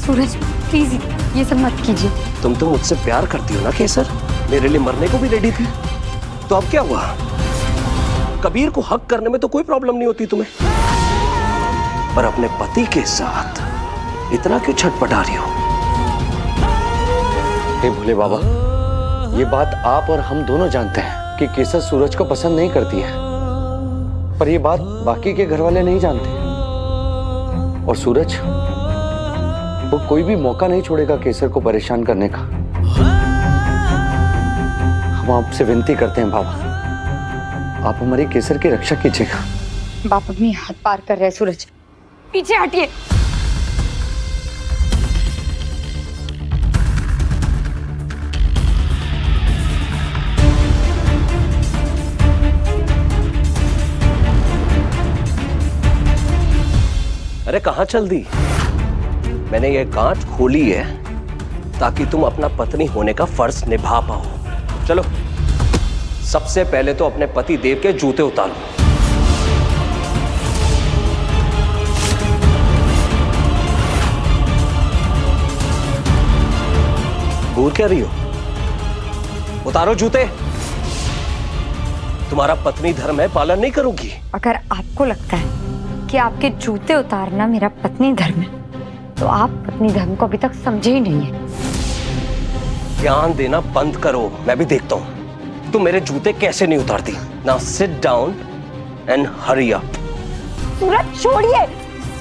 सूरज प्लीज ये सब मत कीजिए। तुम तो मुझसे प्यार करती हो ना केसर, मेरे लिए मरने को भी रेडी थी, तो अब क्या हुआ? कबीर को हक करने में तो कोई प्रॉब्लम नहीं होती तुम्हें, पर अपने पति के साथ इतना क्यों छटपटा रही हो? हे भोले बाबा, ये बात आप और हम दोनों जानते हैं कि केसर सूरज को पसंद नहीं करती है, पर ये बात बाकी के घर वाले नहीं जानते। और सूरज वो कोई भी मौका नहीं छोड़ेगा केसर को परेशान करने का। हम आपसे विनती करते हैं बाबा, आप हमारी केसर की रक्षा कीजिएगा। बाप अपनी हाथ पार कर रहे हैं। सूरज पीछे हटिए। अरे कहां चल दी? मैंने ये गांठ खोली है ताकि तुम अपना पत्नी होने का फर्ज निभा पाओ। चलो, सबसे पहले तो अपने पति देव के जूते उतारो। घूर क्या रही हो? उतारो जूते। तुम्हारा पत्नी धर्म है, पालन नहीं करोगी? अगर आपको लगता है कि आपके जूते उतारना मेरा पत्नी धर्म है, तो आप पत्नी धर्म को अभी तक समझे ही नहीं है। ध्यान देना बंद करो, मैं भी देखता हूं तुम मेरे जूते कैसे नहीं उतारती। Now sit down and hurry up. Suraj छोड़िए।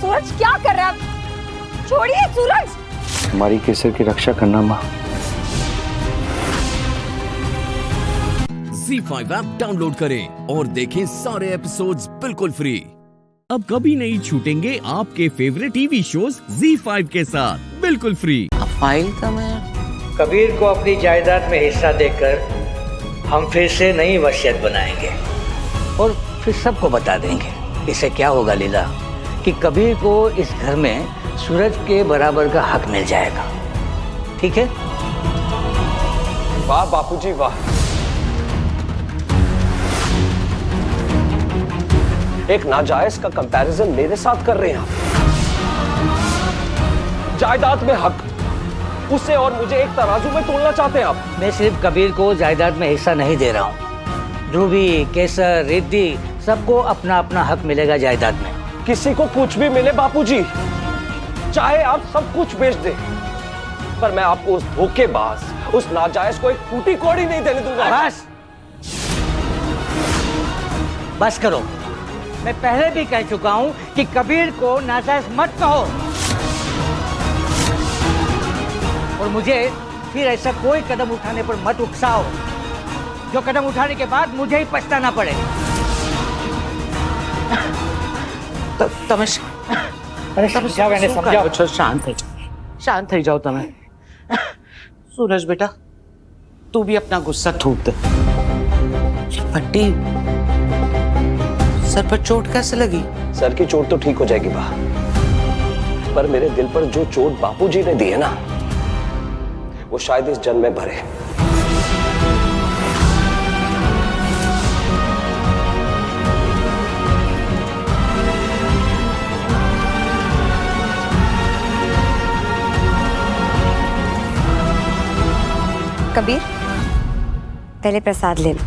सूरज क्या कर रहा है? छोड़िए सूरज। हमारी केसर की रक्षा करना माँ। ZEE5 ऐप डाउनलोड करें और देखें सारे एपिसोड्स बिल्कुल फ्री। अब कभी नहीं छूटेंगे आपके फेवरेट टीवी शोज ZEE5 के साथ बिल्कुल फ्री। फाइल तो मैं कबीर को अपनी जायदाद में हिस्सा देकर हम फिर से नई वसीयत बनाएंगे और फिर सबको बता देंगे। इससे क्या होगा लीला कि कबीर को इस घर में सूरज के बराबर का हक मिल जाएगा। ठीक है? वाह बापूजी वाह। एक नाजायज का कंपैरिजन मेरे साथ कर रहे हैं आप। जायदाद में हक, उसे और मुझे एक तराजू में तोलना चाहते हैं आप। मैं सिर्फ कबीर को जायदाद में हिस्सा नहीं दे रहा हूँ, ध्रुवी, केसर, रिद्धि सबको अपना अपना हक मिलेगा जायदाद में। किसी को कुछ भी मिले बापूजी, चाहे आप सब कुछ बेच दें, पर मैं आपको उस धोखेबाज, उस नाजायज को एक फूटी कौड़ी नहीं देने दूंगा। बस करो। मैं पहले भी कह चुका हूं कि कबीर को नाजायज मत कहो, और मुझे फिर ऐसा कोई कदम उठाने पर मत उकसाओ जो कदम उठाने के बाद मुझे ही पछताना पड़े। शांत થઈ જાઓ તમે। सूरज बेटा, तू भी अपना गुस्सा थूक दे। पट्टी, सर पर चोट कैसे लगी? सर की चोट तो ठीक हो जाएगी बा, पर मेरे दिल पर जो चोट बापूजी ने दी है ना, वो शायद इस जन्म में भरे। कबीर, पहले प्रसाद ले लो।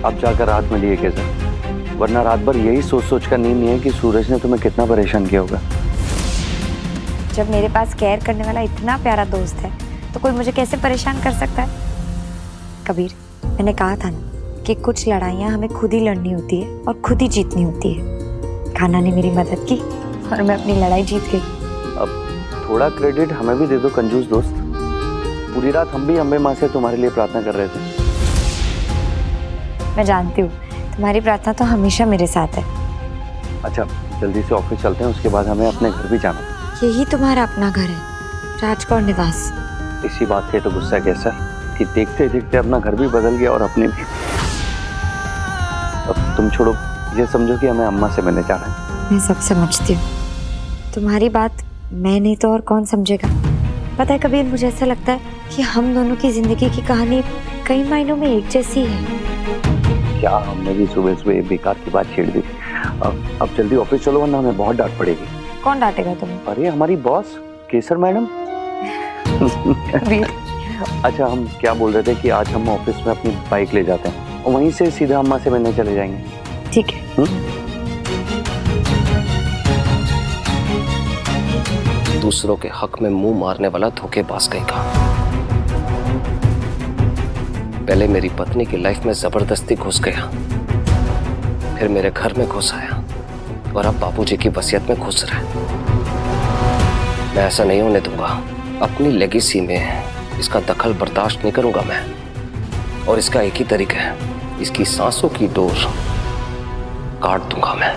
अब जाकर रात में लिए कैसे, वरना रात भर यही सोच सोच कर नींद नहीं है कि सूरज ने तुम्हें कितना परेशान किया होगा। जब मेरे पास केयर करने वाला इतना प्यारा दोस्त है तो कोई मुझे कैसे परेशान कर सकता है? कबीर, मैंने कहा था ना कि कुछ लड़ाइयाँ हमें खुद ही लड़नी होती है और खुद ही जीतनी होती है। खाना ने मेरी मदद की और मैं अपनी लड़ाई जीत गई। अब थोड़ा क्रेडिट हमें भी दे दो कंजूस दोस्त। पूरी रात हम भी अम्बे माँ से तुम्हारे लिए प्रार्थना कर रहे थे। मैं जानती हूँ तुम्हारी प्रार्थना तो हमेशा मेरे साथ है। अच्छा, जल्दी से ऑफिस चलते हैं, उसके बाद हमें अपने घर भी जाना। यही तुम्हारा अपना घर है, राजकौर निवास। इसी बात पे तो गुस्सा कैसा कि देखते देखते अपना घर भी बदल गया और अपने भी। अब तुम छोड़ो, ये समझो कि हमें अम्मा से मिलने जाना है। मैं सब समझती हूँ, तुम्हारी बात मैं नहीं तो और कौन समझेगा। पता है कबीर, मुझे ऐसा लगता है कि हम दोनों की जिंदगी की कहानी कई मायनों में एक जैसी है। क्या हमने भी सुबह सुबह बेकार की बात छेड़ दी। अब जल्दी ऑफिस चलो वरना हमें बहुत डांट पड़ेगी। कौन डांटेगा तुम्हें? अरे हमारी बॉस केसर मैडम। अच्छा, हम क्या बोल रहे थे कि आज हम ऑफिस में अपनी बाइक ले जाते हैं और वहीं से सीधा अम्मा से मिलने चले जाएंगे। ठीक है। दूसरों के हक में मुंह मारने वाला धोखेबाज कहेगा। पहले मेरी पत्नी की लाइफ में जबरदस्ती घुस गया, फिर मेरे घर में घुस आया और अब बाबूजी की वसीयत में घुस रहा है। मैं ऐसा नहीं होने दूंगा। अपनी लेगेसी में इसका दखल बर्दाश्त नहीं करूंगा मैं। और इसका एक ही तरीका है, इसकी सांसों की डोर काट दूंगा मैं।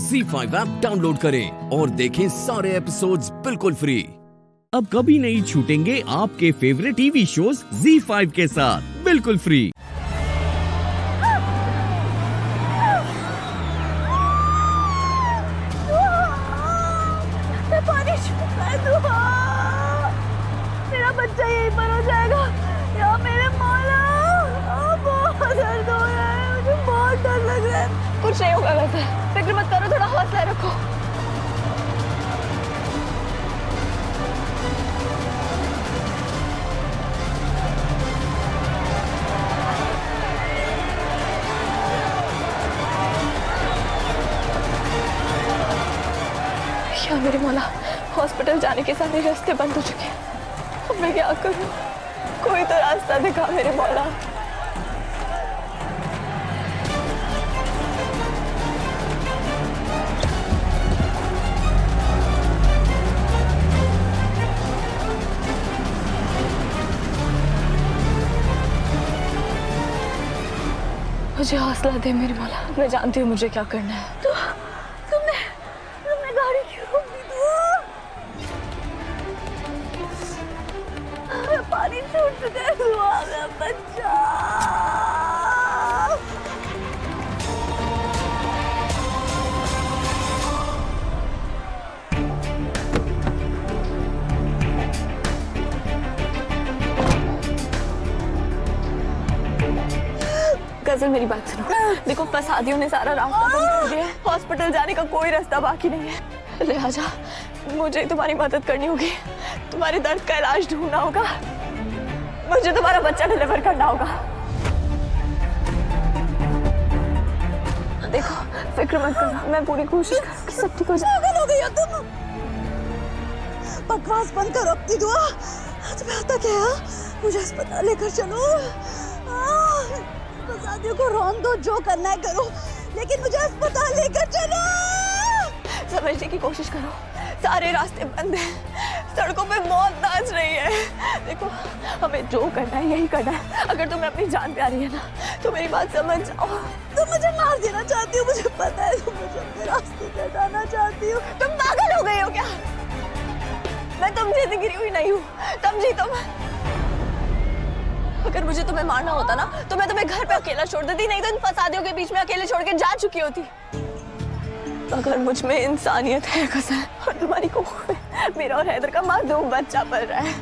ZEE5 ऐप डाउनलोड करें और देखें सारे एपिसोड्स बिल्कुल फ्री। अब कभी नहीं छूटेंगे आपके फेवरेट टीवी शोज ZEE5 के साथ बिल्कुल फ्री। मेरा बच्चा यहीं पर हो जाएगा या मेरे मौला, बहुत दर्द हो रहा है, मुझे बहुत डर लग रहा है। कुछ नहीं होगा वैसे, फिक्र मत करो, थोड़ा हौसला रखो। या मेरे मौला, हॉस्पिटल जाने के सारे रास्ते बंद हो चुके हैं। अब मैं क्या करूं? कोई तो रास्ता दिखा मेरे मौला। मुझे हौसला दे मेरे मौला, मैं जानती हूँ मुझे क्या करना है। तो तुमने गाड़ी क्यों रोक दी? पानी छूट चुका है, दुआ में बच्चा। गजल, मेरी बात सुनो। देखो, फसादियों ने सारा रास्ता बंद कर दिया है, हॉस्पिटल जाने का कोई रास्ता बाकी नहीं है। लिहाजा मुझे तुम्हारी मदद करनी होगी, तुम्हारे दर्द का इलाज ढूंढना होगा, मुझे तुम्हारा बच्चा डिलीवर करना होगा। देखो, फिक्र मत करो, मैं पूरी कोशिश करूंगी सब ठीक हो जाए। पागल हो गई हो तुम? बकवास बंद करो, अपनी दुआ। तुम्हें आता क्या है? मुझे अस्पताल लेकर चलो। फसादियों को रोन दो, जो करना है करो, लेकिन मुझे अस्पताल लेकर चलो। समझने की कोशिश करो, सारे रास्ते बंद हैं, सड़कों पे मौत नाच रही है। देखो, हमें जो करना है यही करना है। अगर तुम्हें अपनी जान प्यारी है ना, तो मेरी बात समझ जाओ। तुम मुझे मार देना चाहती हो, मुझे पता है। तुम मुझे अपने रास्ते से हटाना चाहती हो। तुम पागल हो गई हो क्या? मैं तुम जैसी गिरी हुई नहीं हूँ, समझी तुम? अगर मुझे तुम्हें मारना होता ना, तो मैं तुम्हें घर पे अकेला छोड़ देती, नहीं तो इन फसादियों के बीच में अकेले छोड़ के जा चुकी होती। अगर मुझ में इंसानियत है कसम, और तुम्हारी कोख में मेरा और हैदर का मासूम बच्चा पल रहा है,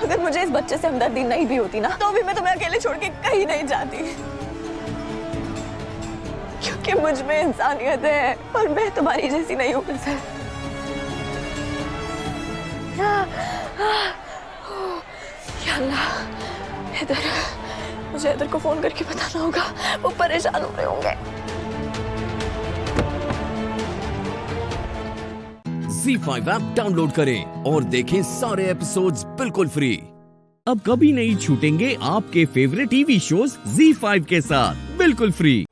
अगर मुझे इस बच्चे से हमदर्दी नहीं भी होती ना, तो भी मैं तुम्हें अकेले छोड़ के कहीं नहीं जाती। क्योंकि कि मुझ में इंसानियत है और मैं तुम्हारी जैसी नहीं हूँ गजल। या अल्लाह, इधर मुझे इधर को फोन करके बताना होगा, वो परेशान हो रहे होंगे। ZEE5 ऐप डाउनलोड करें और देखें सारे एपिसोड्स बिल्कुल फ्री। अब कभी नहीं छूटेंगे आपके फेवरेट टीवी शोज ZEE5 के साथ बिल्कुल फ्री।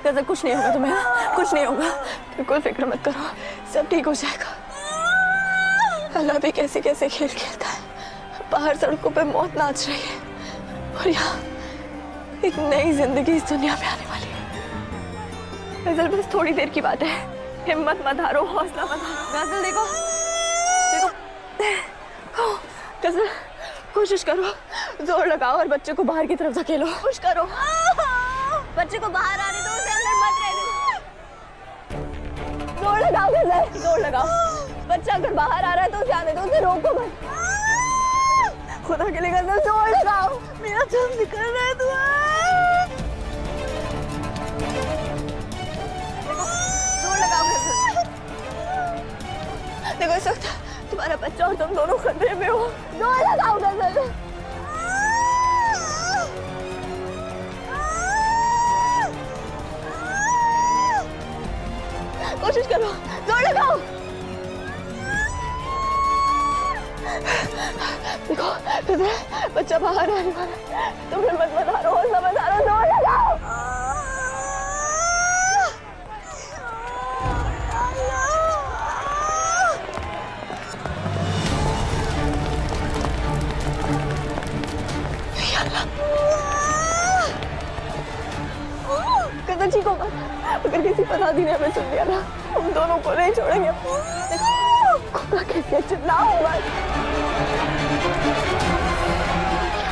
गजल कुछ नहीं होगा तुम्हें, कुछ नहीं होगा, बिल्कुल फिक्र मत करो, सब ठीक हो जाएगा। अल्लाह भी कैसे कैसे खेल खेलता है। बाहर सड़कों पे मौत नाच रही है और यहाँ एक नई जिंदगी इस दुनिया में आने वाली है। गजल बस थोड़ी देर की बात है, हिम्मत मत हारो, हौसला मत हारो। गजल देखो देखो, गजल कोशिश करो, जोर लगाओ और बच्चे को बाहर की तरफ धकेलो। कोशिश करो, बच्चे को बाहर आने दो, उसे अंदर मत रहने दो। जोर लगाओ गजल, जोर लगाओ। बच्चा अगर बाहर आ रहा है तो उसे आने दो, उसे रोको मत। खुदा के लिए गजल जोर लगाओ, मेरा दम निकल रहा है। दुआ जोर लगाओ गजल। देखो इस वक्त तुम्हारा बच्चा और तुम दोनों खतरे में हो। जोर लगाओ गजल। कोशिश करो, जोर लगाओ। देखो बच्चा बाहर आने वाला है, तुम हिम्मत मत हारो, हौसला मत हारो, जोर लगाओ। गजल ठीक होगा, अगर किसी पराधी ने हमें सुन लिया ना, हम दोनों को नहीं छोड़ेंगे। खुदा कैसे चिल्लाओ मत,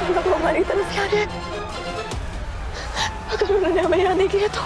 लोग हमारी तरफ से आ रहे हैं। अगर उन्होंने हमें यहाँ देख लिया तो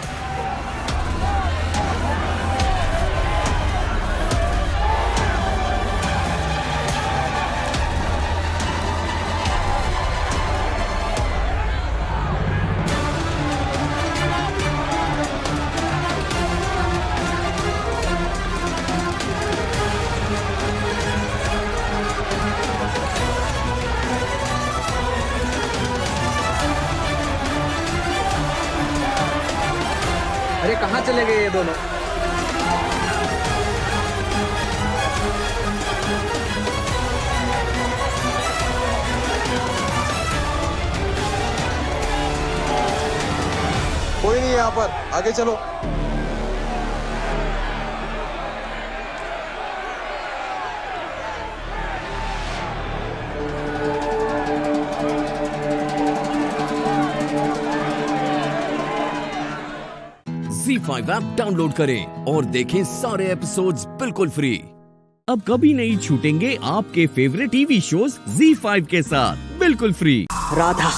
अरे कहाँ चले गए ये दोनों? कोई नहीं यहाँ पर, आगे चलो। ZEE5 ऐप डाउनलोड करें और देखें सारे एपिसोड्स बिल्कुल फ्री। अब कभी नहीं छूटेंगे आपके फेवरेट टीवी शोज ZEE5 के साथ बिल्कुल फ्री। राधा,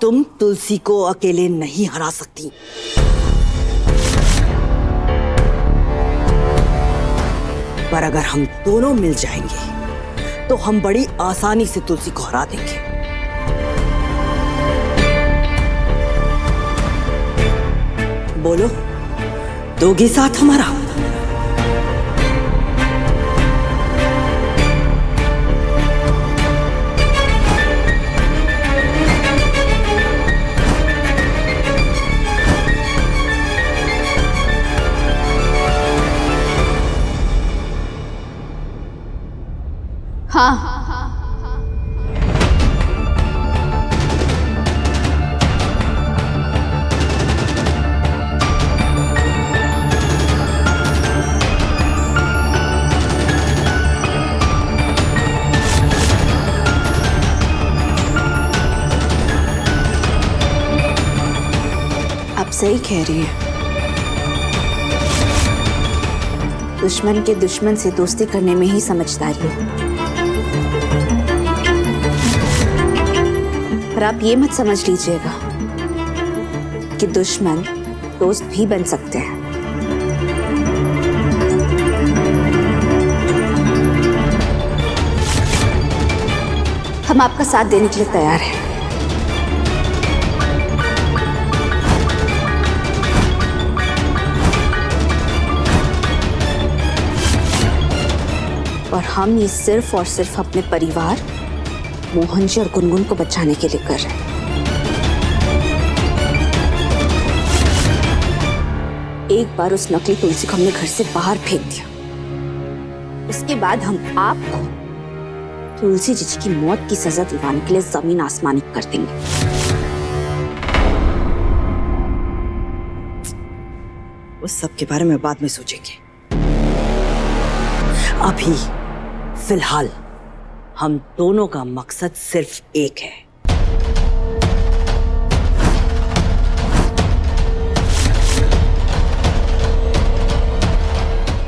तुम तुलसी को अकेले नहीं हरा सकती। पर अगर हम दोनों मिल जाएंगे तो हम बड़ी आसानी से तुलसी को हरा देंगे। बोलो, दोगी साथ हमारा? हाँ। सही कह रही है। दुश्मन के दुश्मन से दोस्ती करने में ही समझदारी है। पर आप ये मत समझ लीजिएगा कि दुश्मन दोस्त भी बन सकते हैं। हम आपका साथ देने के लिए तैयार हैं। और हम ये सिर्फ और सिर्फ अपने परिवार मोहन जी और गुनगुन को बचाने के लिए कर रहे हैं। एक बार उस नकली तुलसी को हमने घर से बाहर फेंक दिया, उसके बाद हम आपको तुलसी जी की मौत की सजा दिलवाने के लिए जमीन आसमानी कर देंगे। उस सब के बारे में बाद में सोचेंगे। अभी फिलहाल हम दोनों का मकसद सिर्फ एक है,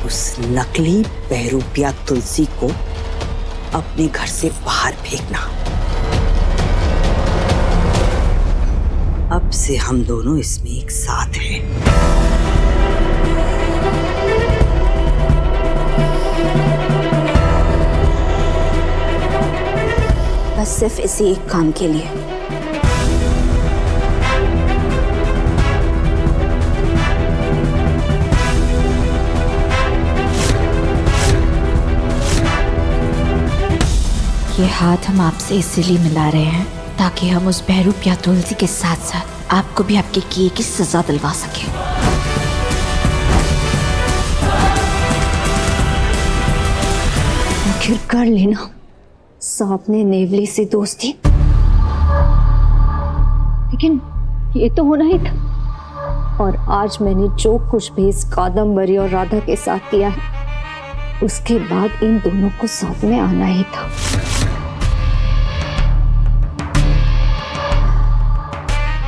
उस नकली बहरूपिया तुलसी को अपने घर से बाहर फेंकना। अब से हम दोनों इसमें एक साथ हैं। बस सिर्फ इसी एक काम के लिए। ये हाथ हम आपसे इसीलिए मिला रहे हैं ताकि हम उस बहरूपिया तुलसी के साथ साथ आपको भी आपके किए की सजा दिलवा सकें। आखिर कर लेना सामने नेवली से दोस्ती, लेकिन ये तो होना ही था। और आज मैंने जो कुछ भी इस कादम्बरी और राधा के साथ किया है, उसके बाद इन दोनों को साथ में आना ही था।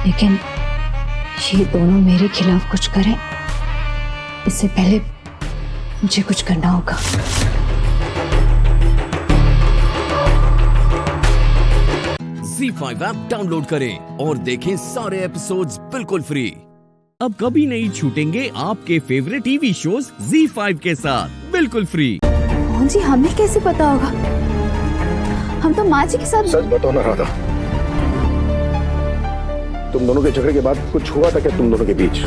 लेकिन ये दोनों मेरे खिलाफ कुछ करें, इससे पहले मुझे कुछ करना होगा। ZEE5 ऐप डाउनलोड करें और देखें सारे एपिसोड्स बिल्कुल फ्री। अब कभी नहीं छूटेंगे आपके फेवरेट टीवी शोज ZEE5 के साथ बिल्कुल फ्री। मोहन जी, हमें कैसे पता होगा? हम तो माँ जी के साथ। सच बताओ ना राधा, तुम दोनों के झगड़े के बाद कुछ हुआ था क्या तुम दोनों के बीच?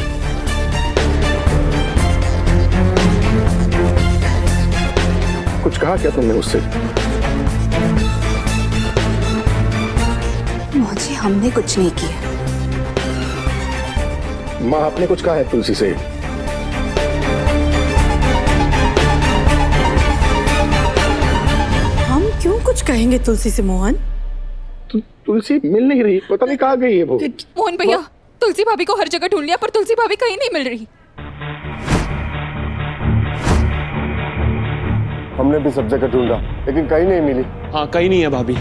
कुछ कहा क्या तुमने उससे? मोहन जी, हमने कुछ नहीं किया। माँ, आपने कुछ कहा है तुलसी से? हम क्यों कुछ कहेंगे तुलसी से मोहन? तुलसी मिल नहीं रही, पता नहीं कहाँ गई है वो। मोहन भैया, तुलसी भाभी को हर जगह ढूंढ लिया पर तुलसी भाभी कहीं नहीं मिल रही। हमने भी सब जगह ढूंढा लेकिन कहीं नहीं मिली। हाँ, कहीं नहीं है भाभी।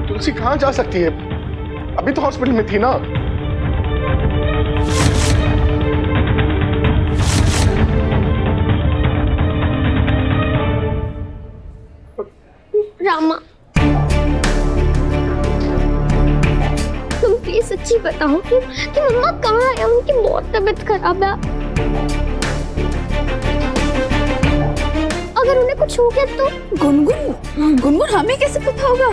तुलसी कहाँ जा सकती है? अभी तो हॉस्पिटल में थी ना। रामा, तुम प्लीज सच्ची बताओ कि मम्मा कहाँ है? उनकी बहुत तबीयत खराब है। अगर उन्हें कुछ हो गया तो? गुनगुन हमें कैसे पता होगा?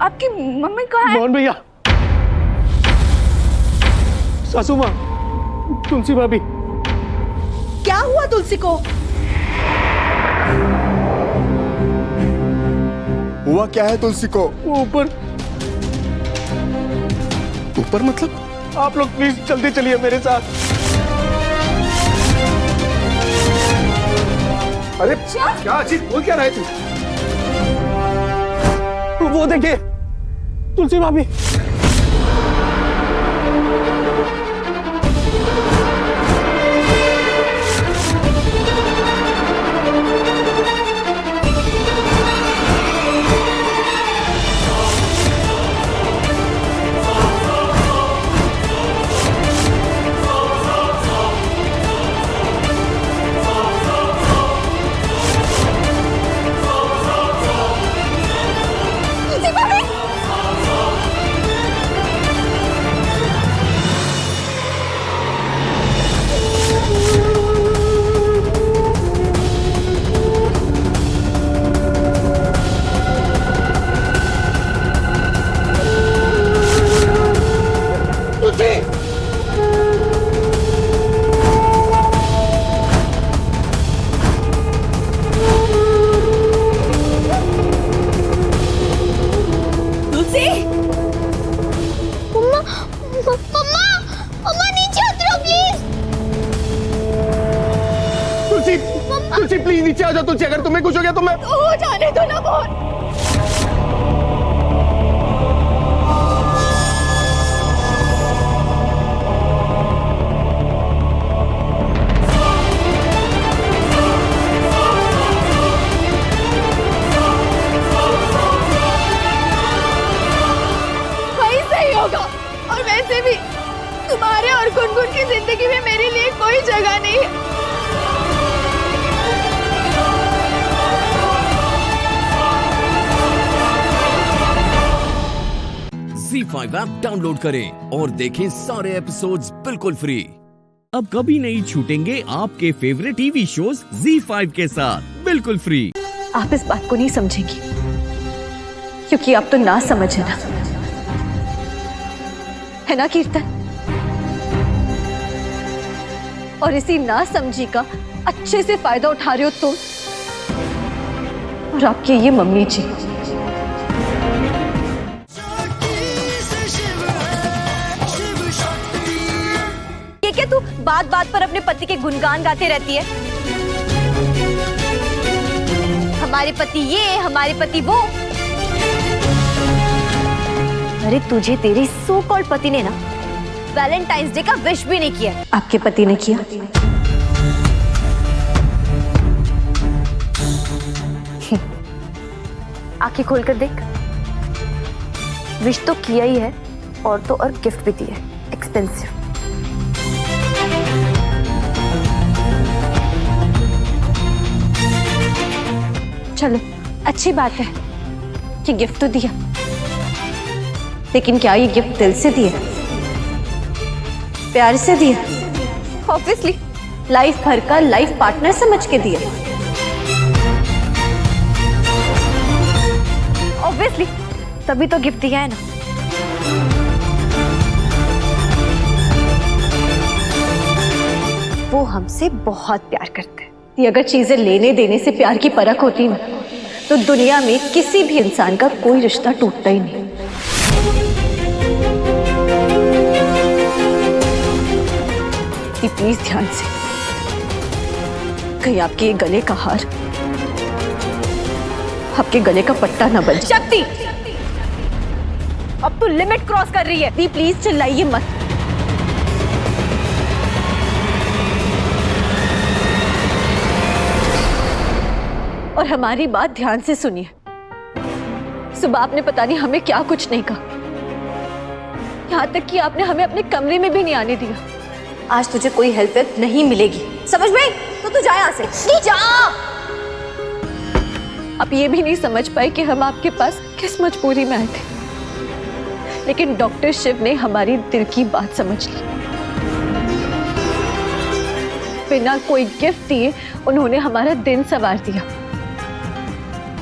आपकी मम्मी कहाँ है? मोहन भैया, सासू माँ, तुलसी भाभी। क्या हुआ तुलसी को? हुआ क्या है तुलसी को? वो ऊपर मतलब? आप लोग प्लीज जल्दी चलिए मेरे साथ। अरे क्या अजीत बोल क्या रहे तू? वो देखिए तुलसी भाभी। तुलसी प्लीज नीचे आ जाओ तुलसी, अगर तुम्हें कुछ हो गया तो मैं हो जाने दो ना मोहन। वही सही होगा। और वैसे भी तुम्हारे और गुनगुन की जिंदगी में मेरे लिए कोई जगह नहीं है। ZEE5 ऐप डाउनलोड करें और देखें सारे एपिसोड्स बिल्कुल फ्री। अब कभी नहीं छूटेंगे आपके फेवरेट टीवी शोज ZEE5 के साथ बिल्कुल फ्री। आप इस बात को नहीं समझेंगी क्योंकि आप तो ना समझ है ना कीर्तन? और इसी ना समझी का अच्छे से फायदा उठा रहे हो तुम और आपकी ये मम्मी जी। ये क्या तू बात बात पर अपने पति के गुणगान गाते रहती है? हमारे पति ये, हमारे पति वो। अरे तुझे तेरे सो कॉल्ड पति ने ना वैलेंटाइंस डे का विश भी नहीं किया। आपके पति ने किया? आंखें खोलकर देख, विश तो किया ही है और तो और गिफ्ट भी दिया, एक्सपेंसिव। चलो अच्छी बात है कि गिफ्ट तो दिया, लेकिन क्या ये गिफ्ट दिल से दिया, प्यार से दिया? ऑब्वियसली लाइफ भर का लाइफ पार्टनर समझ के दिया। ऑब्वियसली तभी तो गिफ्ट दिया है ना। वो हमसे बहुत प्यार करते हैं। ये अगर चीजें लेने देने से प्यार की परख होती ना तो दुनिया में किसी भी इंसान का कोई रिश्ता टूटता ही नहीं। प्लीज ध्यान से, कहीं आपके ये गले का हार आपके गले का पट्टा ना बन जाए। शक्ति, अब तू लिमिट क्रॉस कर रही है। दी प्लीज चिल्लाइए मत। और हमारी बात ध्यान से सुनिए। सुबह आपने पता नहीं हमें क्या कुछ नहीं कहा, यहाँ तक कि आपने हमें अपने कमरे में भी नहीं आने दिया। आज तुझे कोई हेल्प नहीं मिलेगी, समझ में? तो तू जा यहाँ से, जा। आप ये भी नहीं समझ पाए कि हम आपके पास किस मजबूरी में आए थे, लेकिन डॉक्टर शिव ने हमारी दिल की बात समझ ली। बिना कोई गिफ्ट दिए उन्होंने हमारा दिन संवार दिया,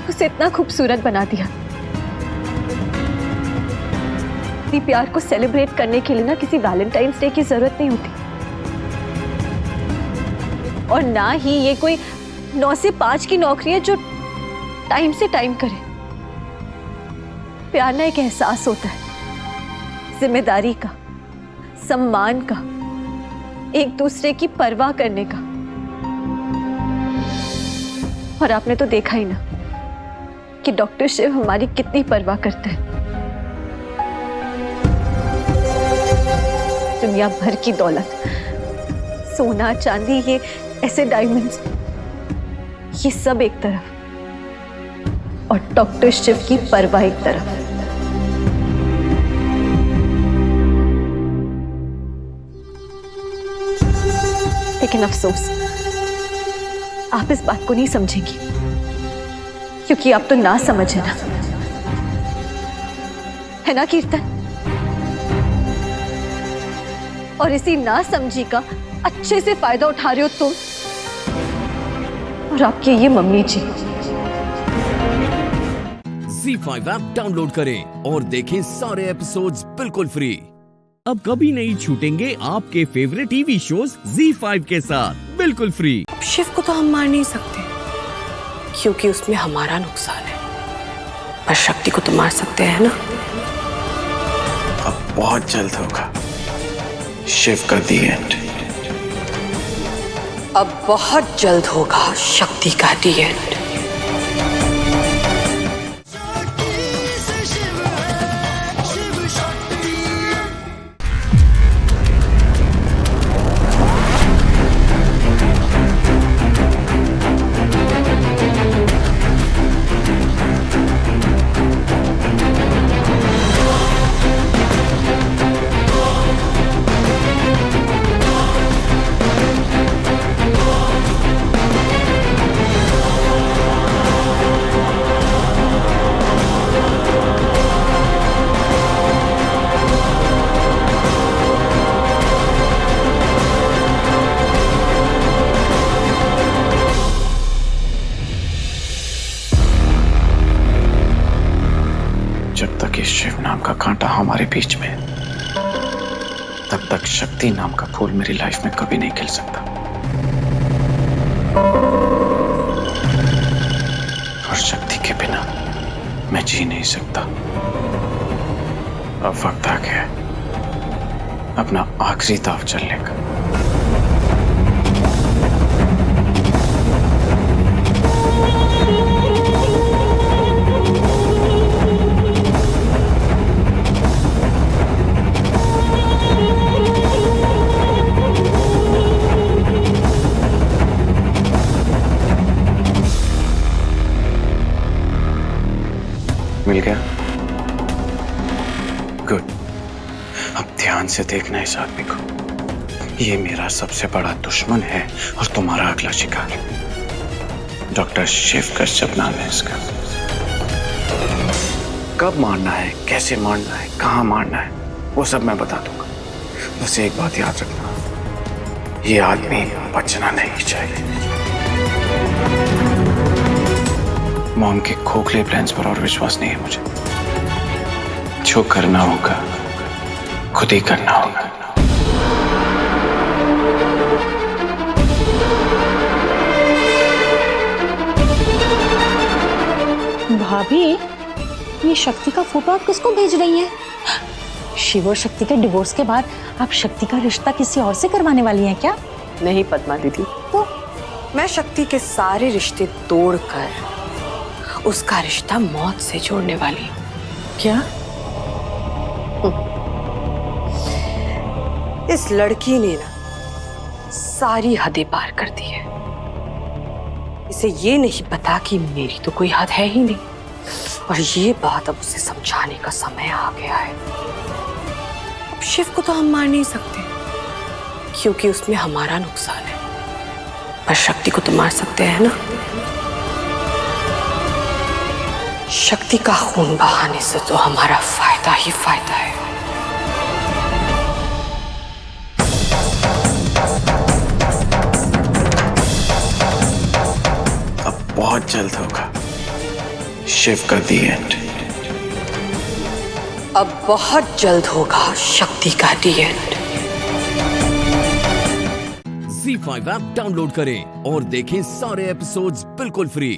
उसे इतना खूबसूरत बना दिया। प्यार को सेलिब्रेट करने के लिए ना किसी वैलेंटाइंस डे की जरूरत नहीं होती, और ना ही ये कोई 9 से 5 की नौकरी है जो टाइम से टाइम करे। प्यार ना एक एहसास होता है, जिम्मेदारी का, सम्मान का, एक दूसरे की परवाह करने का। और आपने तो देखा ही ना कि डॉक्टर शिव हमारी कितनी परवाह करते हैं। दुनिया भर की दौलत, सोना चांदी, ये ऐसे डायमंड्स, ये सब एक तरफ, और डॉक्टर शिव की परवाह एक तरफ। लेकिन अफसोस आप इस बात को नहीं समझेंगी क्योंकि आप तो ना समझ है ना कीर्तन? और इसी ना समझी का अच्छे से फायदा उठा रहे हो तुम और आपकी ये मम्मी जी। ZEE5 ऐप डाउनलोड करें और देखें सारे एपिसोड्स बिल्कुल फ्री। अब कभी नहीं छूटेंगे आपके फेवरेट टीवी शोज ZEE5 के साथ बिल्कुल फ्री। शिव को तो हम मार नहीं सकते क्योंकि उसमें हमारा नुकसान है, पर शक्ति को तो मार सकते हैं ना। अब बहुत जल्द होगा शिव का दी एंड। अब बहुत जल्द होगा शक्ति का दी एंड। जब तक ये शिव नाम का कांटा हमारे बीच में है, तब तक शक्ति नाम का फूल मेरी लाइफ में कभी नहीं खिल सकता। और शक्ति के बिना मैं जी नहीं सकता। अब वक्त आ गया है अपना आखिरी दांव चलने का। मिल गया? गुड। अब ध्यान से देखना इस आदमी को। ये मेरा सबसे बड़ा दुश्मन है और तुम्हारा अगला शिकार। डॉक्टर शिव कश्यप नाम है इसका। कब मारना है, कैसे मारना है, कहाँ मारना है, वो सब मैं बता दूंगा। बस एक बात याद रखना, ये आदमी बचना नहीं चाहिए। मॉम के खोखले प्लान्स पर और विश्वास नहीं है मुझे। जो करना होगा खुद ही करना होगा। भाभी, ये शक्ति का फोटो आप किसको भेज रही हैं? शिव और शक्ति के डिवोर्स के बाद आप शक्ति का रिश्ता किसी और से करवाने वाली हैं क्या? नहीं पद्मा दीदी, तो मैं शक्ति के सारे रिश्ते तोड़कर उसका रिश्ता मौत से जोड़ने वाली हूँ। क्या? इस लड़की ने ना सारी हदें पार कर दी है। इसे ये नहीं पता कि मेरी तो कोई हद है ही नहीं, और ये बात अब उसे समझाने का समय आ गया है। अब शिव को तो हम मार नहीं सकते क्योंकि उसमें हमारा नुकसान है, पर शक्ति को तो मार सकते हैं ना। शक्ति का खून बहाने से तो हमारा फायदा ही फायदा है। अब बहुत जल्द होगा शिव का दी एंड। अब बहुत जल्द होगा शक्ति का दी एंड। ZEE5 ऐप डाउनलोड करें और देखें सारे एपिसोड्स बिल्कुल फ्री।